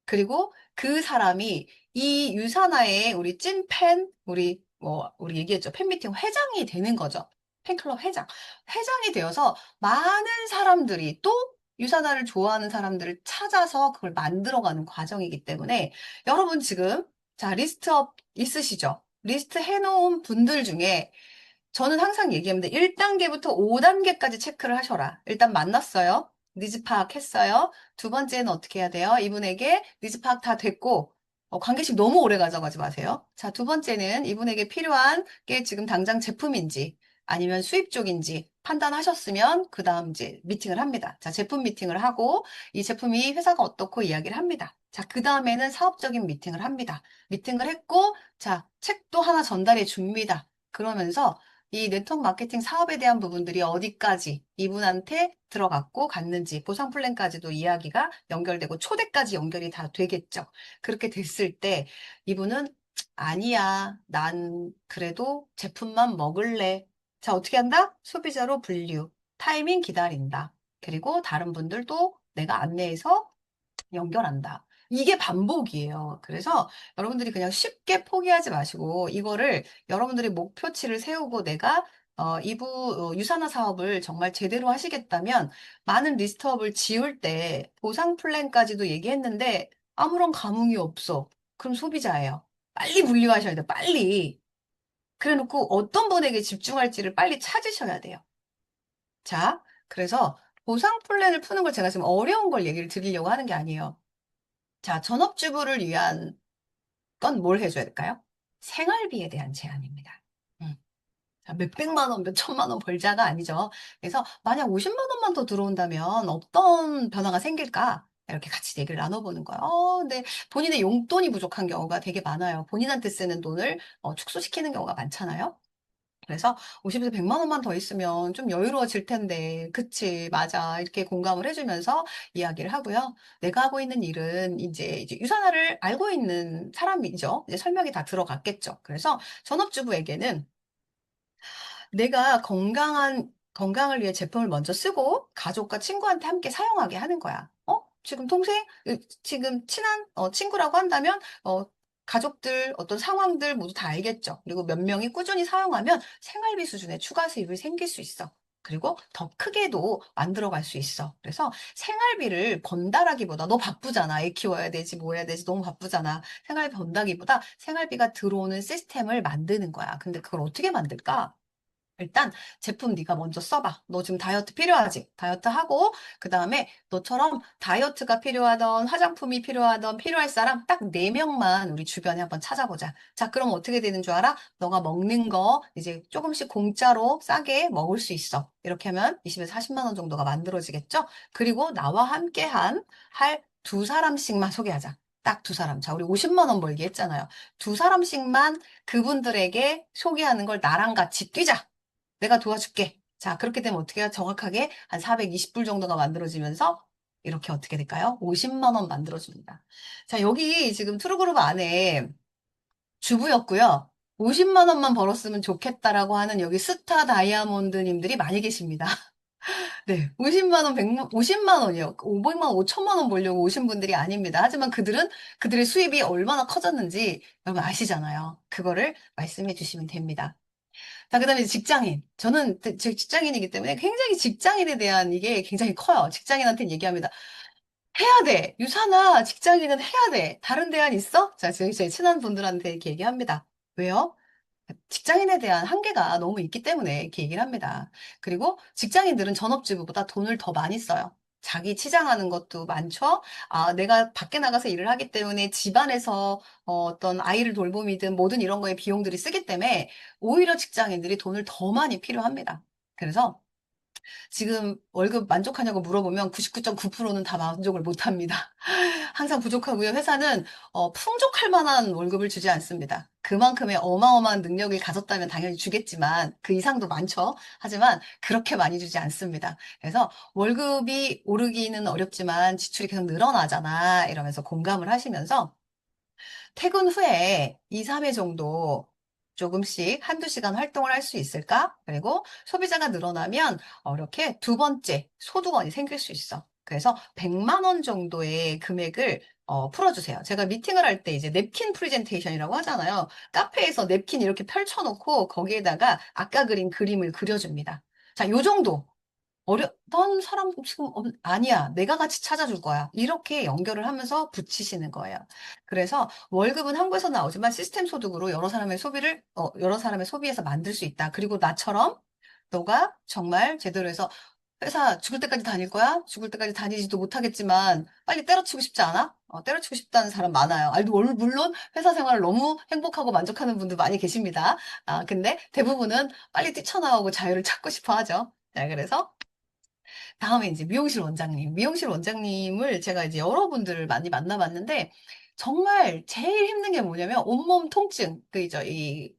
그리고 그 사람이 이 유산화의 우리 찐팬, 우리 얘기했죠. 팬미팅 회장이 되는 거죠. 팬클럽 회장. 회장이 되어서 많은 사람들이 또 유산화를 좋아하는 사람들을 찾아서 그걸 만들어가는 과정이기 때문에 여러분 지금, 자, 리스트업 있으시죠? 리스트 해놓은 분들 중에 저는 항상 얘기합니다. 1단계부터 5단계까지 체크를 하셔라. 일단 만났어요. 니즈 파악했어요. 두 번째는 어떻게 해야 돼요? 이분에게 니즈 파악 다 됐고, 관계심 너무 오래 가져가지 마세요. 자, 두 번째는 이분에게 필요한 게 지금 당장 제품인지 아니면 수입 쪽인지 판단하셨으면 그 다음 이제 미팅을 합니다. 자, 제품 미팅을 하고 이 제품이 회사가 어떻고 이야기를 합니다. 자, 그 다음에는 사업적인 미팅을 합니다. 미팅을 했고, 자, 책도 하나 전달해 줍니다. 그러면서 이 네트워크 마케팅 사업에 대한 부분들이 어디까지 이분한테 들어갔고 갔는지 보상 플랜까지도 이야기가 연결되고 초대까지 연결이 다 되겠죠. 그렇게 됐을 때 이분은 아니야, 난 그래도 제품만 먹을래. 자, 어떻게 한다? 소비자로 분류, 타이밍 기다린다. 그리고 다른 분들도 내가 안내해서 연결한다. 이게 반복이에요. 그래서 여러분들이 그냥 쉽게 포기하지 마시고 이거를 여러분들이 목표치를 세우고 내가 유산화 사업을 정말 제대로 하시겠다면 많은 리스트업을 지울 때 보상 플랜까지도 얘기했는데 아무런 감흥이 없어. 그럼 소비자예요. 빨리 분류하셔야 돼요. 빨리. 그래 놓고 어떤 분에게 집중할지를 빨리 찾으셔야 돼요. 자, 그래서 보상 플랜을 푸는 걸 제가 지금 어려운 걸 얘기를 드리려고 하는 게 아니에요. 자, 전업주부를 위한 건 뭘 해줘야 될까요? 생활비에 대한 제한입니다. 음. 자, 몇백만 원, 몇천만 원 벌자가 아니죠. 그래서 만약 50만 원만 더 들어온다면 어떤 변화가 생길까? 이렇게 같이 얘기를 나눠보는 거예요. 근데 본인의 용돈이 부족한 경우가 되게 많아요. 본인한테 쓰는 돈을 축소시키는 경우가 많잖아요. 그래서 50에서 100만 원만 더 있으면 좀 여유로워질 텐데, 그치, 맞아. 이렇게 공감을 해주면서 이야기를 하고요. 내가 하고 있는 일은 이제 유산화를 알고 있는 사람이죠. 이제 설명이 다 들어갔겠죠. 그래서 전업주부에게는 내가 건강을 위해 제품을 먼저 쓰고 가족과 친구한테 함께 사용하게 하는 거야. 지금 동생, 지금 친한 친구라고 한다면, 가족들 어떤 상황들 모두 다 알겠죠. 그리고 몇 명이 꾸준히 사용하면 생활비 수준의 추가 수입이 생길 수 있어. 그리고 더 크게도 만들어갈 수 있어. 그래서 생활비를 번다라기보다 너 바쁘잖아. 애 키워야 되지, 뭐 해야 되지, 너무 바쁘잖아. 생활비 번다기보다 생활비가 들어오는 시스템을 만드는 거야. 근데 그걸 어떻게 만들까? 일단 제품 네가 먼저 써봐. 너 지금 다이어트 필요하지? 다이어트 하고 그 다음에 너처럼 다이어트가 필요하던 화장품이 필요하던 필요할 사람 딱 4명만 우리 주변에 한번 찾아보자. 자, 그럼 어떻게 되는 줄 알아? 너가 먹는 거 이제 조금씩 공짜로 싸게 먹을 수 있어. 이렇게 하면 20에서 40만 원 정도가 만들어지겠죠? 그리고 나와 함께한 할 두 사람씩만 소개하자. 딱 두 사람. 자, 우리 50만 원 벌기 했잖아요. 두 사람씩만 그분들에게 소개하는 걸 나랑 같이 뛰자. 내가 도와줄게. 자, 그렇게 되면 어떻게 해요? 정확하게 한 420불 정도가 만들어지면서 이렇게 어떻게 될까요? 50만 원 만들어줍니다. 자, 여기 지금 트루그룹 안에 주부였고요. 50만 원만 벌었으면 좋겠다라고 하는 여기 스타 다이아몬드님들이 많이 계십니다. 네, 50만 원, 100만, 50만 원이요. 500만 원, 5천만 원 벌려고 오신 분들이 아닙니다. 하지만 그들은 그들의 수입이 얼마나 커졌는지 여러분 아시잖아요. 그거를 말씀해 주시면 됩니다. 자, 그다음에 직장인. 저는 직장인이기 때문에 굉장히 직장인에 대한 이게 굉장히 커요. 직장인한테는 얘기합니다. 해야 돼. 유사나 직장인은 해야 돼. 다른 대안 있어? 자, 제 친한 분들한테 이렇게 얘기합니다. 왜요? 직장인에 대한 한계가 너무 있기 때문에 이렇게 얘기를 합니다. 그리고 직장인들은 전업주부보다 돈을 더 많이 써요. 자기 치장하는 것도 많죠. 아, 내가 밖에 나가서 일을 하기 때문에 집안에서 어떤 아이를 돌봄이든 뭐든 이런 거에 비용들이 쓰기 때문에 오히려 직장인들이 돈을 더 많이 필요합니다. 그래서 지금 월급 만족하냐고 물어보면 99.9%는 다 만족을 못 합니다. 항상 부족하고요. 회사는 풍족할 만한 월급을 주지 않습니다. 그만큼의 어마어마한 능력을 가졌다면 당연히 주겠지만 그 이상도 많죠. 하지만 그렇게 많이 주지 않습니다. 그래서 월급이 오르기는 어렵지만 지출이 계속 늘어나잖아. 이러면서 공감을 하시면서 퇴근 후에 2, 3회 정도 조금씩 한두 시간 활동을 할 수 있을까? 그리고 소비자가 늘어나면 이렇게 두 번째 소득원이 생길 수 있어. 그래서 100만 원 정도의 금액을 풀어주세요. 제가 미팅을 할 때 이제 냅킨 프레젠테이션이라고 하잖아요. 카페에서 냅킨 이렇게 펼쳐놓고 거기에다가 아까 그린 그림을 그려줍니다. 자, 요 정도. 난 사람 지금, 아니야. 내가 같이 찾아줄 거야. 이렇게 연결을 하면서 붙이시는 거예요. 그래서 월급은 한국에서 나오지만 시스템 소득으로 여러 사람의 소비에서 만들 수 있다. 그리고 나처럼 너가 정말 제대로 해서 회사 죽을 때까지 다닐 거야? 죽을 때까지 다니지도 못하겠지만 빨리 때려치고 싶지 않아? 때려치고 싶다는 사람 많아요. 물론 회사 생활을 너무 행복하고 만족하는 분들 많이 계십니다. 아, 근데 대부분은 빨리 뛰쳐나오고 자유를 찾고 싶어 하죠. 자, 그래서 다음에 이제 미용실 원장님. 미용실 원장님을 제가 이제 여러분들을 많이 만나봤는데, 정말 제일 힘든 게 뭐냐면, 온몸 통증. 이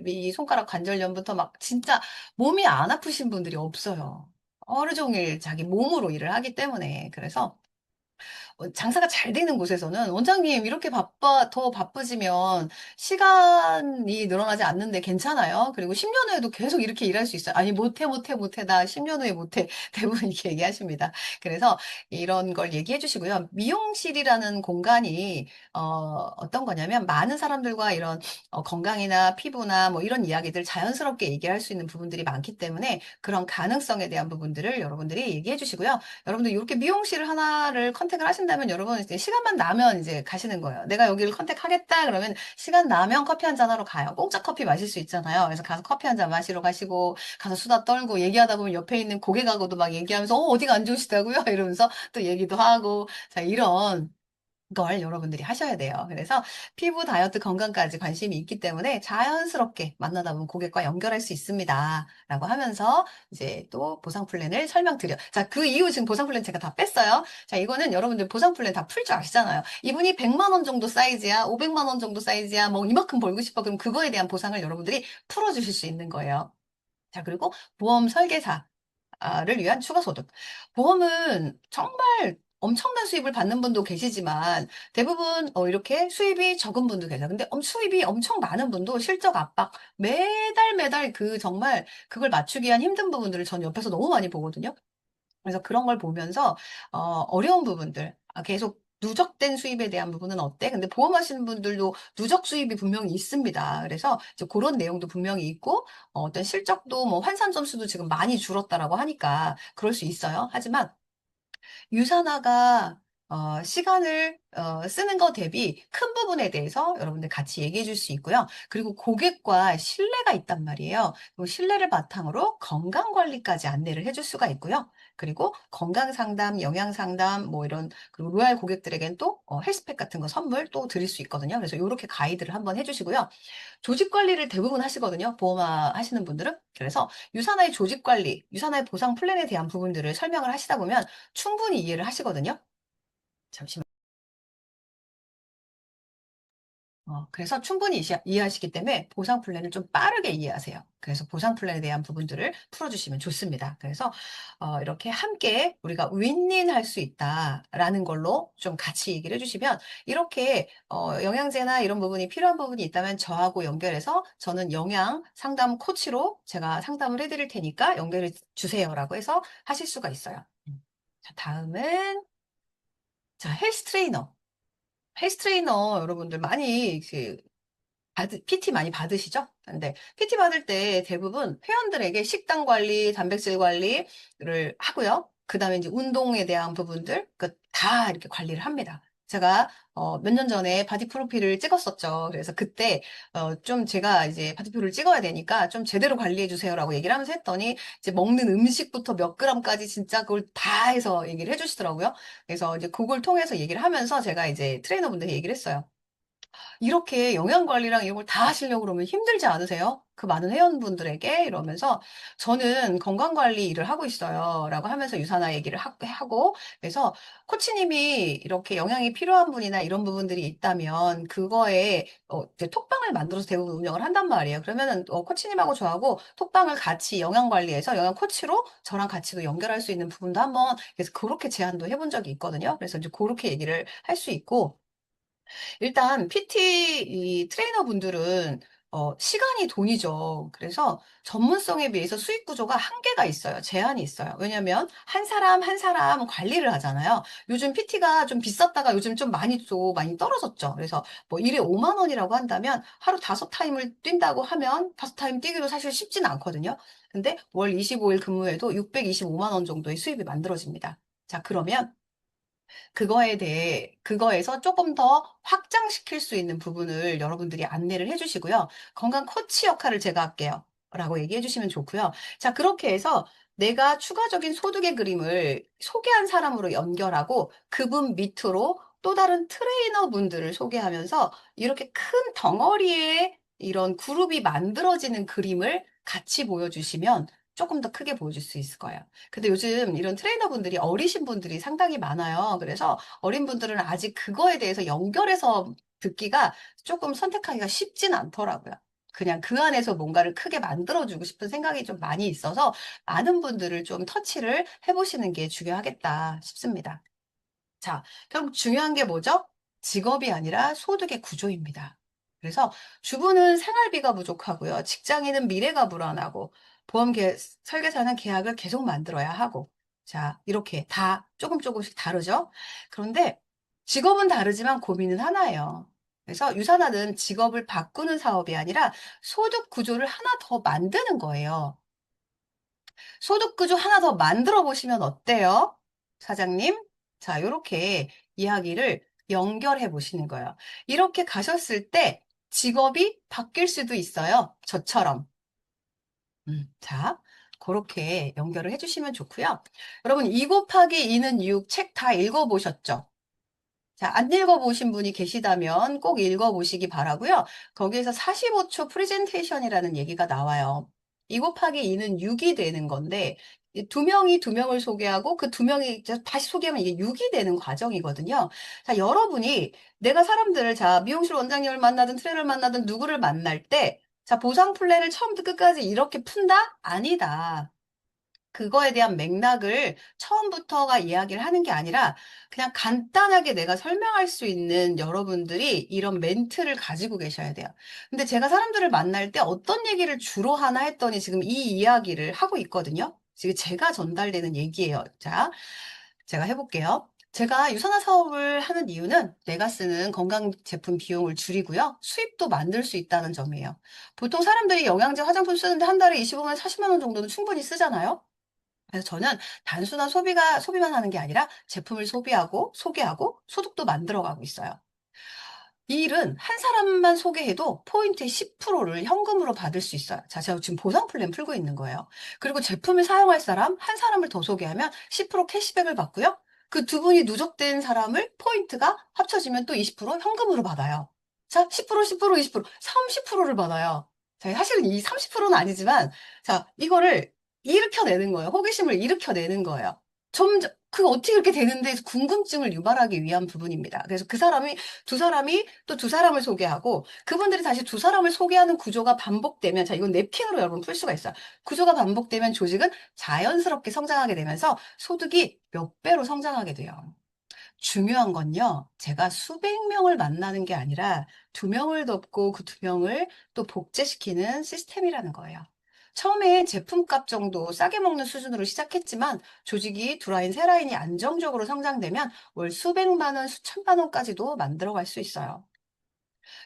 이 손가락 관절염부터 막 진짜 몸이 안 아프신 분들이 없어요. 하루 종일 자기 몸으로 일을 하기 때문에. 그래서 장사가 잘 되는 곳에서는 원장님 이렇게 더 바쁘지면 시간이 늘어나지 않는데 괜찮아요? 그리고 10년 후에도 계속 이렇게 일할 수 있어요. 아니 못해 나 10년 후에 못해 대부분 이렇게 얘기하십니다. 그래서 이런 걸 얘기해 주시고요. 미용실이라는 공간이 어떤 거냐면 많은 사람들과 이런 건강이나 피부나 뭐 이런 이야기들 자연스럽게 얘기할 수 있는 부분들이 많기 때문에 그런 가능성에 대한 부분들을 여러분들이 얘기해 주시고요. 여러분들 이렇게 미용실 하나를 컨택을 하신다면 여러분 이제 시간만 나면 이제 가시는 거예요. 내가 여기를 컨택하겠다 그러면 시간 나면 커피 한 잔 하러 가요. 공짜 커피 마실 수 있잖아요. 그래서 가서 커피 한 잔 마시러 가시고 가서 수다 떨고 얘기하다 보면 옆에 있는 고객하고도 막 얘기하면서 어디가 안 좋으시다고요? 이러면서 또 얘기도 하고 자 이런 걸 여러분들이 하셔야 돼요. 그래서 피부 다이어트 건강까지 관심이 있기 때문에 자연스럽게 만나다 보면 고객과 연결할 수 있습니다. 라고 하면서 이제 또 보상 플랜을 설명드려. 자, 그 이후 지금 보상 플랜 제가 다 뺐어요. 자, 이거는 여러분들 보상 플랜 다 풀 줄 아시잖아요. 이분이 100만 원 정도 사이즈야, 500만 원 정도 사이즈야, 뭐 이만큼 벌고 싶어. 그럼 그거에 대한 보상을 여러분들이 풀어주실 수 있는 거예요. 자, 그리고 보험 설계사. 를 위한 추가 소득. 보험은 정말 엄청난 수입을 받는 분도 계시지만 대부분 이렇게 수입이 적은 분도 계세요. 근데 수입이 엄청 많은 분도 실적 압박 매달 매달 그 정말 그걸 맞추기 위한 힘든 부분들을 전 옆에서 너무 많이 보거든요. 그래서 그런 걸 보면서 어려운 부분들 계속 누적된 수입에 대한 부분은 어때? 근데 보험하시는 분들도 누적 수입이 분명히 있습니다. 그래서 이제 그런 내용도 분명히 있고, 어떤 실적도 뭐 환산 점수도 지금 많이 줄었다라고 하니까 그럴 수 있어요. 하지만 유산화가 시간을 쓰는 것 대비 큰 부분에 대해서 여러분들 같이 얘기해 줄 수 있고요. 그리고 고객과 신뢰가 있단 말이에요. 그 신뢰를 바탕으로 건강 관리까지 안내를 해줄 수가 있고요. 그리고 건강 상담, 영양 상담, 뭐 이런, 그리고 로얄 고객들에겐 또 헬스팩 같은 거 선물 또 드릴 수 있거든요. 그래서 이렇게 가이드를 한번 해주시고요. 조직 관리를 대부분 하시거든요. 보험화 하시는 분들은. 그래서 유산화의 조직 관리, 유산화의 보상 플랜에 대한 부분들을 설명을 하시다 보면 충분히 이해를 하시거든요. 잠시만. 그래서 충분히 이해하시기 때문에 보상 플랜을 좀 빠르게 이해하세요. 그래서 보상 플랜에 대한 부분들을 풀어주시면 좋습니다. 그래서 이렇게 함께 우리가 윈윈할 수 있다라는 걸로 좀 같이 얘기를 해주시면 이렇게 영양제나 이런 부분이 필요한 부분이 있다면 저하고 연결해서 저는 영양 상담 코치로 제가 상담을 해드릴 테니까 연결해 주세요라고 해서 하실 수가 있어요. 자, 다음은 자, 헬스 트레이너. 헬스 트레이너 여러분들 많이 PT 많이 받으시죠? 근데 PT 받을 때 대부분 회원들에게 식단 관리, 단백질 관리를 하고요. 그 다음에 이제 운동에 대한 부분들, 다 이렇게 관리를 합니다. 제가 몇 년 전에 바디 프로필을 찍었었죠. 그래서 그때 좀 제가 이제 바디 프로필을 찍어야 되니까 좀 제대로 관리해 주세요라고 얘기를 하면서 했더니 이제 먹는 음식부터 몇 그램까지 진짜 그걸 다 해서 얘기를 해주시더라고요. 그래서 이제 그걸 통해서 얘기를 하면서 제가 이제 트레이너분들께 얘기를 했어요. 이렇게 영양 관리랑 이런 걸 다 하시려고 그러면 힘들지 않으세요? 그 많은 회원분들에게 이러면서 저는 건강 관리 일을 하고 있어요. 라고 하면서 유산화 얘기를 하고 그래서 코치님이 이렇게 영양이 필요한 분이나 이런 부분들이 있다면 그거에 이제 톡방을 만들어서 대부분 운영을 한단 말이에요. 그러면은 코치님하고 저하고 톡방을 같이 영양 관리해서 영양 코치로 저랑 같이도 연결할 수 있는 부분도 한번 그래서 그렇게 제안도 해본 적이 있거든요. 그래서 이제 그렇게 얘기를 할 수 있고 일단 PT 이 트레이너 분들은 시간이 돈이죠. 그래서 전문성에 비해서 수익 구조가 한계가 있어요. 제한이 있어요. 왜냐하면 한 사람 한 사람 관리를 하잖아요. 요즘 PT가 좀 비쌌다가 요즘 좀 많이 떨어졌죠. 그래서 뭐 일에 5만 원이라고 한다면 하루 5타임을 뛴다고 하면 5타임 뛰기도 사실 쉽지는 않거든요. 근데 월 25일 근무해도 625만 원 정도의 수입이 만들어집니다. 자, 그러면 그거에서 조금 더 확장시킬 수 있는 부분을 여러분들이 안내를 해주시고요. 건강 코치 역할을 제가 할게요. 라고 얘기해 주시면 좋고요. 자, 그렇게 해서 내가 추가적인 소득의 그림을 소개한 사람으로 연결하고 그분 밑으로 또 다른 트레이너 분들을 소개하면서 이렇게 큰 덩어리의 이런 그룹이 만들어지는 그림을 같이 보여주시면 조금 더 크게 보여줄 수 있을 거예요. 근데 요즘 이런 트레이너분들이 어리신 분들이 상당히 많아요. 그래서 어린 분들은 아직 그거에 대해서 연결해서 듣기가 조금 선택하기가 쉽진 않더라고요. 그냥 그 안에서 뭔가를 크게 만들어주고 싶은 생각이 좀 많이 있어서 많은 분들을 좀 터치를 해보시는 게 중요하겠다 싶습니다. 자, 결국 중요한 게 뭐죠? 직업이 아니라 소득의 구조입니다. 그래서 주부는 생활비가 부족하고요. 직장인은 미래가 불안하고 설계사는 계약을 계속 만들어야 하고 자, 이렇게 다 조금씩 다르죠? 그런데 직업은 다르지만 고민은 하나예요. 그래서 유산화는 직업을 바꾸는 사업이 아니라 소득 구조를 하나 더 만드는 거예요. 소득 구조 하나 더 만들어 보시면 어때요? 사장님? 자, 이렇게 이야기를 연결해 보시는 거예요. 이렇게 가셨을 때 직업이 바뀔 수도 있어요. 저처럼. 자, 그렇게 연결을 해주시면 좋고요. 여러분, 2 곱하기 2는 6 책 다 읽어보셨죠? 자, 안 읽어보신 분이 계시다면 꼭 읽어보시기 바라고요. 거기에서 45초 프레젠테이션이라는 얘기가 나와요. 2 곱하기 2는 6이 되는 건데 이 두 명이 두 명을 소개하고 그 두 명이 이제 다시 소개하면 이게 6이 되는 과정이거든요. 자, 여러분이 내가 사람들을 자, 미용실 원장님을 만나든 트레이너를 만나든 누구를 만날 때 자, 보상 플랜을 처음부터 끝까지 이렇게 푼다? 아니다. 그거에 대한 맥락을 처음부터가 이야기를 하는 게 아니라 그냥 간단하게 내가 설명할 수 있는 여러분들이 이런 멘트를 가지고 계셔야 돼요. 근데 제가 사람들을 만날 때 어떤 얘기를 주로 하나 했더니 지금 이 이야기를 하고 있거든요. 지금 제가 전달되는 얘기예요. 자, 제가 해볼게요. 제가 유산화 사업을 하는 이유는 내가 쓰는 건강 제품 비용을 줄이고요. 수입도 만들 수 있다는 점이에요. 보통 사람들이 영양제 화장품 쓰는데 한 달에 25만, 40만 원 정도는 충분히 쓰잖아요. 그래서 저는 단순한 소비만 하는 게 아니라 제품을 소비하고, 소개하고, 소득도 만들어가고 있어요. 이 일은 한 사람만 소개해도 포인트의 10%를 현금으로 받을 수 있어요. 자, 제가 지금 보상 플랜 풀고 있는 거예요. 그리고 제품을 사용할 사람, 한 사람을 더 소개하면 10% 캐시백을 받고요. 그 두 분이 누적된 사람을 포인트가 합쳐지면 또 20% 현금으로 받아요. 자, 10%, 10%, 20%, 30%를 받아요. 자, 사실은 이 30%는 아니지만, 자, 이거를 일으켜내는 거예요. 호기심을 일으켜내는 거예요. 점점, 그게 어떻게 그렇게 되는데 궁금증을 유발하기 위한 부분입니다. 그래서 두 사람이 또 두 사람을 소개하고 그분들이 다시 두 사람을 소개하는 구조가 반복되면 자, 이건 냅킨으로 여러분 풀 수가 있어요. 구조가 반복되면 조직은 자연스럽게 성장하게 되면서 소득이 몇 배로 성장하게 돼요. 중요한 건요, 제가 수백 명을 만나는 게 아니라 두 명을 돕고 그 두 명을 또 복제시키는 시스템이라는 거예요. 처음에 제품값 정도 싸게 먹는 수준으로 시작했지만 조직이 두 라인, 세 라인이 안정적으로 성장되면 월 수백만 원, 수천만 원까지도 만들어갈 수 있어요.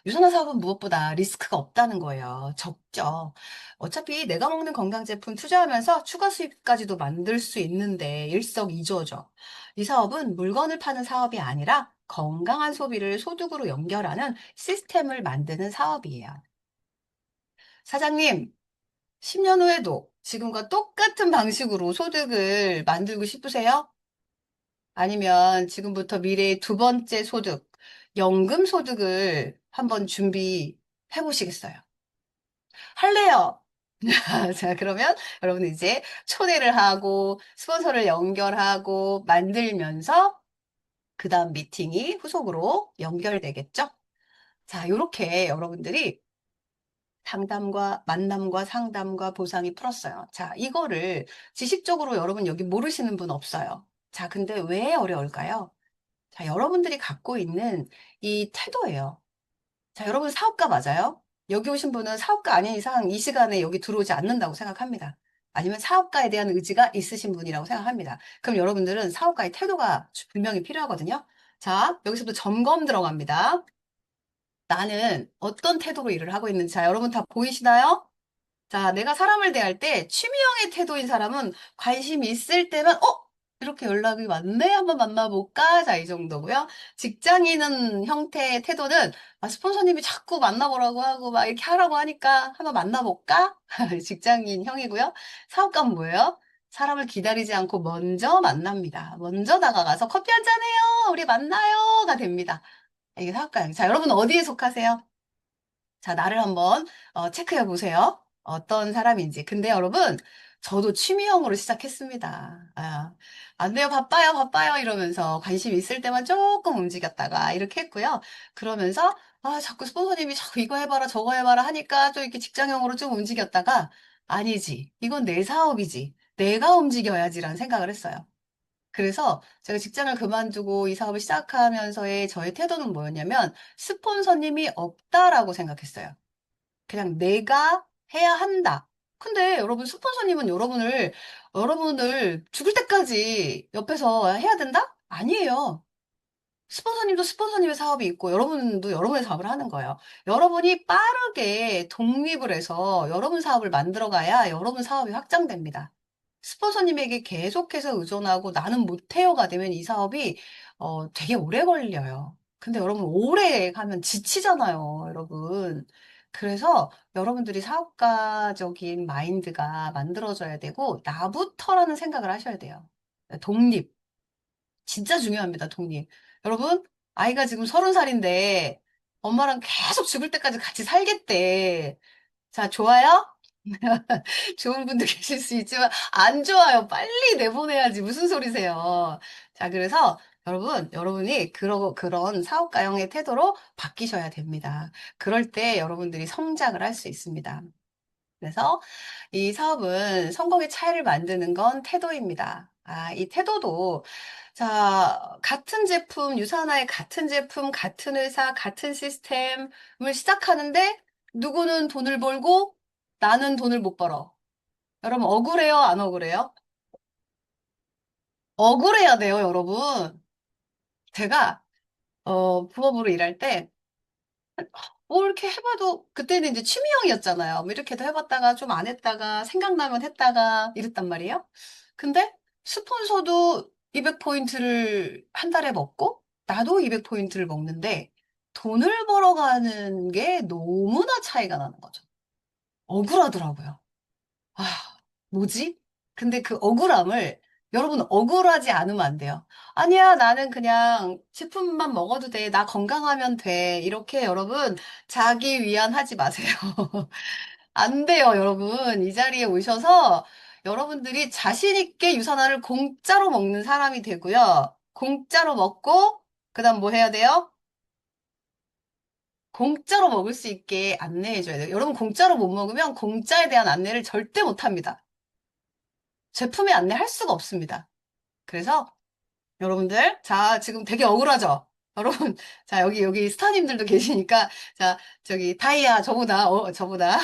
유선화 사업은 무엇보다 리스크가 없다는 거예요. 적죠. 어차피 내가 먹는 건강 제품 투자하면서 추가 수입까지도 만들 수 있는데 일석이조죠. 이 사업은 물건을 파는 사업이 아니라 건강한 소비를 소득으로 연결하는 시스템을 만드는 사업이에요. 사장님, 10년 후에도 지금과 똑같은 방식으로 소득을 만들고 싶으세요? 아니면 지금부터 미래의 두 번째 소득, 연금 소득을 한번 준비해 보시겠어요? 할래요. 자, 그러면 여러분 이제 초대를 하고 스폰서를 연결하고 만들면서 그 다음 미팅이 후속으로 연결되겠죠? 자, 요렇게 여러분들이 상담과 만남과 상담과 보상이 풀었어요. 자, 이거를 지식적으로 여러분 여기 모르시는 분 없어요. 자, 근데 왜 어려울까요? 자, 여러분들이 갖고 있는 이 태도예요. 자, 여러분 사업가 맞아요? 여기 오신 분은 사업가 아닌 이상 이 시간에 여기 들어오지 않는다고 생각합니다. 아니면 사업가에 대한 의지가 있으신 분이라고 생각합니다. 그럼 여러분들은 사업가의 태도가 분명히 필요하거든요. 자, 여기서부터 점검 들어갑니다. 나는 어떤 태도로 일을 하고 있는지. 자, 여러분 다 보이시나요? 자, 내가 사람을 대할 때 취미형의 태도인 사람은 관심 있을 때만, 이렇게 연락이 왔네? 한번 만나볼까? 자, 이 정도고요. 직장인은 형태의 태도는 스폰서님이 자꾸 만나보라고 하고 막 이렇게 하라고 하니까 한번 만나볼까? 직장인 형이고요. 사업가는 뭐예요? 사람을 기다리지 않고 먼저 만납니다. 먼저 다가가서 커피 한잔 해요. 우리 만나요가 됩니다. 이게 사업가예요. 자, 여러분 어디에 속하세요? 자, 나를 한번 체크해 보세요. 어떤 사람인지. 근데 여러분, 저도 취미형으로 시작했습니다. 안 돼요, 바빠요, 바빠요, 이러면서 관심 있을 때만 조금 움직였다가 이렇게 했고요. 그러면서, 자꾸 스폰서님이 자꾸 이거 해봐라, 저거 해봐라 하니까 좀 이렇게 직장형으로 좀 움직였다가, 아니지. 이건 내 사업이지. 내가 움직여야지라는 생각을 했어요. 그래서 제가 직장을 그만두고 이 사업을 시작하면서의 저의 태도는 뭐였냐면, 스폰서님이 없다라고 생각했어요. 그냥 내가 해야 한다. 근데 여러분, 스폰서님은 여러분을 죽을 때까지 옆에서 해야 된다? 아니에요. 스폰서님도 스폰서님의 사업이 있고 여러분도 여러분의 사업을 하는 거예요. 여러분이 빠르게 독립을 해서 여러분 사업을 만들어 가야 여러분 사업이 확장됩니다. 스폰서님에게 계속해서 의존하고 나는 못해요가 되면 이 사업이 되게 오래 걸려요. 근데 여러분 오래 가면 지치잖아요, 여러분. 그래서 여러분들이 사업가적인 마인드가 만들어져야 되고 나부터라는 생각을 하셔야 돼요. 독립. 진짜 중요합니다, 독립. 여러분, 아이가 지금 30살인데 엄마랑 계속 죽을 때까지 같이 살겠대. 자, 좋아요? 좋은 분도 계실 수 있지만 안 좋아요. 빨리 내보내야지. 무슨 소리세요? 자, 그래서 여러분이 그런 사업가형의 태도로 바뀌셔야 됩니다. 그럴 때 여러분들이 성장을 할 수 있습니다. 그래서 이 사업은 성공의 차이를 만드는 건 태도입니다. 이 태도도, 자, 같은 제품, 유사나의 같은 제품, 같은 회사, 같은 시스템을 시작하는데, 누구는 돈을 벌고, 나는 돈을 못 벌어. 여러분, 억울해요? 안 억울해요? 억울해야 돼요, 여러분. 제가, 부업으로 일할 때, 뭐 이렇게 해봐도, 그때는 이제 취미형이었잖아요. 뭐 이렇게도 해봤다가, 좀 안 했다가, 생각나면 했다가, 이랬단 말이에요. 근데, 스폰서도 200포인트를 한 달에 먹고, 나도 200포인트를 먹는데, 돈을 벌어가는 게 너무나 차이가 나는 거죠. 억울하더라고요. 아, 뭐지? 근데 그 억울함을 여러분 억울하지 않으면 안 돼요. 아니야, 나는 그냥 제품만 먹어도 돼. 나 건강하면 돼. 이렇게 여러분 자기 위안하지 마세요. 안 돼요, 여러분. 이 자리에 오셔서 여러분들이 자신 있게 유산화를 공짜로 먹는 사람이 되고요. 공짜로 먹고 그다음 뭐 해야 돼요? 공짜로 먹을 수 있게 안내해 줘야 돼요. 여러분 공짜로 못 먹으면 공짜에 대한 안내를 절대 못 합니다. 제품에 안내할 수가 없습니다. 그래서 여러분들, 자, 지금 되게 억울하죠? 여러분, 자, 여기 스타님들도 계시니까, 자, 저기, 다이아, 저보다,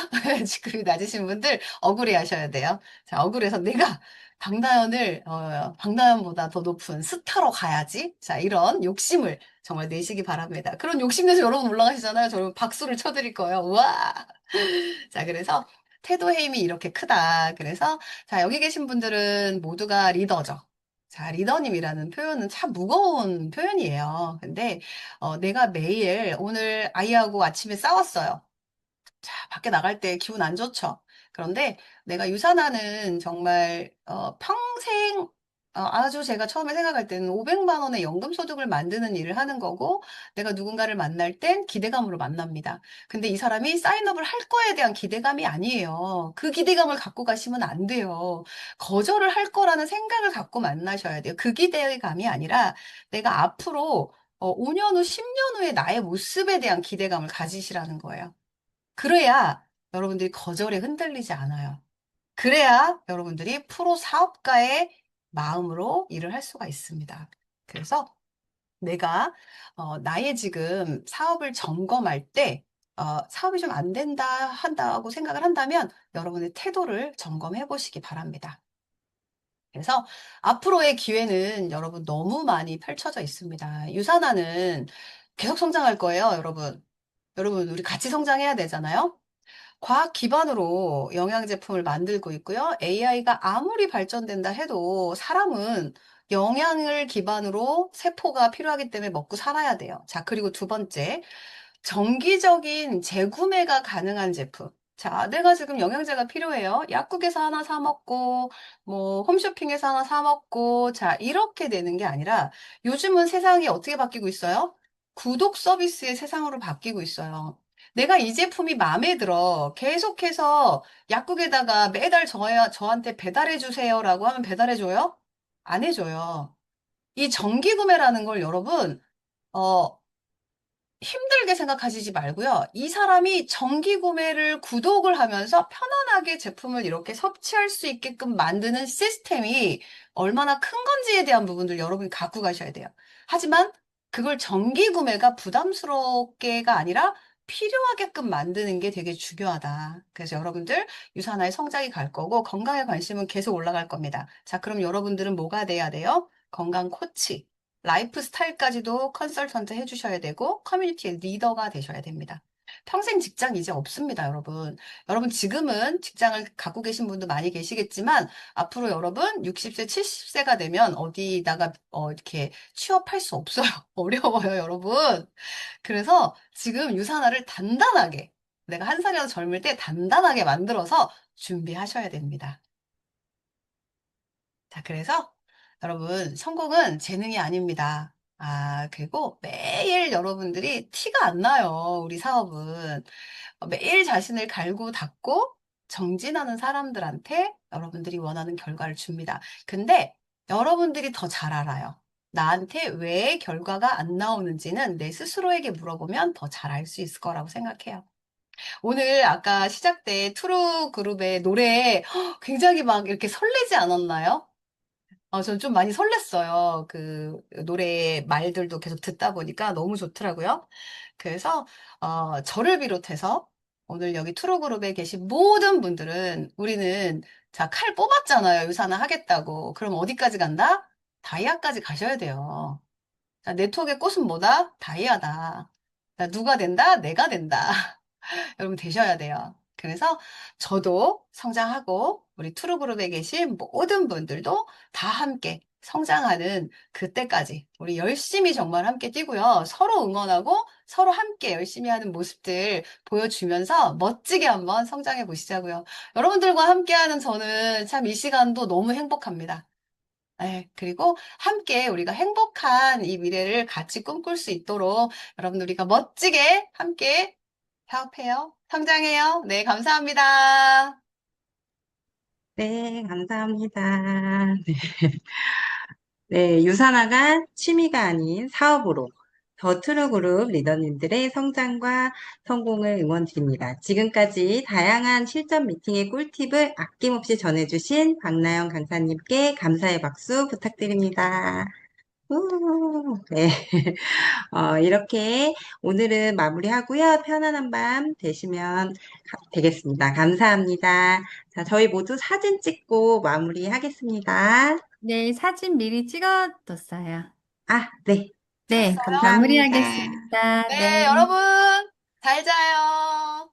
직급이 낮으신 분들, 억울해 하셔야 돼요. 자, 억울해서 내가 방다연보다 더 높은 스타로 가야지. 자, 이런 욕심을 정말 내시기 바랍니다. 그런 욕심 내서 여러분 올라가시잖아요. 저는 박수를 쳐드릴 거예요. 우와! 자, 그래서 태도의 힘이 이렇게 크다. 그래서, 자, 여기 계신 분들은 모두가 리더죠. 자, 리더님이라는 표현은 참 무거운 표현이에요. 근데, 내가 매일 오늘 아이하고 아침에 싸웠어요. 자, 밖에 나갈 때 기분 안 좋죠. 그런데 내가 유산하는 정말 평생 아주 제가 처음에 생각할 때는 500만 원의 연금소득을 만드는 일을 하는 거고 내가 누군가를 만날 땐 기대감으로 만납니다. 근데 이 사람이 사인업을 할 거에 대한 기대감이 아니에요. 그 기대감을 갖고 가시면 안 돼요. 거절을 할 거라는 생각을 갖고 만나셔야 돼요. 그 기대감이 아니라 내가 앞으로 5년 후, 10년 후의 나의 모습에 대한 기대감을 가지시라는 거예요. 그래야 여러분들이 거절에 흔들리지 않아요. 그래야 여러분들이 프로 사업가의 마음으로 일을 할 수가 있습니다. 그래서 내가 나의 지금 사업을 점검할 때 사업이 좀 안 된다 한다고 생각을 한다면 여러분의 태도를 점검해 보시기 바랍니다. 그래서 앞으로의 기회는 여러분 너무 많이 펼쳐져 있습니다. 유산화는 계속 성장할 거예요, 여러분. 여러분, 우리 같이 성장해야 되잖아요. 과학 기반으로 영양 제품을 만들고 있고요. AI가 아무리 발전된다 해도 사람은 영양을 기반으로 세포가 필요하기 때문에 먹고 살아야 돼요. 자, 그리고 두 번째, 정기적인 재구매가 가능한 제품. 자, 내가 지금 영양제가 필요해요. 약국에서 하나 사 먹고, 뭐, 홈쇼핑에서 하나 사 먹고, 자, 이렇게 되는 게 아니라 요즘은 세상이 어떻게 바뀌고 있어요? 구독 서비스의 세상으로 바뀌고 있어요. 내가 이 제품이 마음에 들어. 계속해서 약국에다가 매달 저한테 배달해 주세요라고 하면 배달해 줘요? 안 해줘요. 이 정기 구매라는 걸 여러분, 어, 힘들게 생각하시지 말고요. 이 사람이 정기 구매를 구독을 하면서 편안하게 제품을 이렇게 섭취할 수 있게끔 만드는 시스템이 얼마나 큰 건지에 대한 부분들 여러분이 갖고 가셔야 돼요. 하지만 그걸 정기 구매가 부담스럽게가 아니라 필요하게끔 만드는 게 되게 중요하다. 그래서 여러분들 유산화의 성장이 갈 거고 건강에 관심은 계속 올라갈 겁니다. 자, 그럼 여러분들은 뭐가 돼야 돼요? 건강 코치. 라이프 스타일까지도 컨설턴트 해주셔야 되고 커뮤니티의 리더가 되셔야 됩니다. 평생 직장 이제 없습니다, 여러분. 여러분 지금은 직장을 갖고 계신 분도 많이 계시겠지만 앞으로 여러분 60세, 70세가 되면 어디다가 이렇게 취업할 수 없어요. 어려워요, 여러분. 그래서 지금 유산화를 단단하게 내가 한 살이라도 젊을 때 단단하게 만들어서 준비하셔야 됩니다. 자, 그래서 여러분, 성공은 재능이 아닙니다. 아, 그리고 매일 여러분들이 티가 안 나요. 우리 사업은. 매일 자신을 갈고 닦고 정진하는 사람들한테 여러분들이 원하는 결과를 줍니다. 근데 여러분들이 더 잘 알아요. 나한테 왜 결과가 안 나오는지는 내 스스로에게 물어보면 더 잘 알 수 있을 거라고 생각해요. 오늘 아까 시작 때 트루 그룹의 노래 굉장히 막 이렇게 설레지 않았나요? 저는 좀 많이 설렜어요. 그 노래의 말들도 계속 듣다 보니까 너무 좋더라고요. 그래서 저를 비롯해서 오늘 여기 투르그룹에 계신 모든 분들은 우리는 자, 칼 뽑았잖아요. 유산화 하겠다고. 그럼 어디까지 간다? 다이아까지 가셔야 돼요. 자, 네트워크의 꽃은 뭐다? 다이아다. 자, 누가 된다? 내가 된다. 여러분 되셔야 돼요. 그래서 저도 성장하고 우리 투루그룹에 계신 모든 분들도 다 함께 성장하는 그때까지 우리 열심히 정말 함께 뛰고요. 서로 응원하고 서로 함께 열심히 하는 모습들 보여주면서 멋지게 한번 성장해 보시자고요. 여러분들과 함께하는 저는 참 이 시간도 너무 행복합니다. 네, 그리고 함께 우리가 행복한 이 미래를 같이 꿈꿀 수 있도록 여러분 우리가 멋지게 함께 사업해요. 성장해요. 네, 감사합니다. 네, 감사합니다. 네, 유산화가 취미가 아닌 사업으로 더 트루그룹 리더님들의 성장과 성공을 응원드립니다. 지금까지 다양한 실전 미팅의 꿀팁을 아낌없이 전해주신 박나영 강사님께 감사의 박수 부탁드립니다. 네. 이렇게 오늘은 마무리하고요. 편안한 밤 되시면 되겠습니다. 감사합니다. 자, 저희 모두 사진 찍고 마무리하겠습니다. 네, 사진 미리 찍어뒀어요. 아, 네. 네, 찍었어요? 감사합니다. 마무리하겠습니다. 네, 네. 여러분, 잘 자요.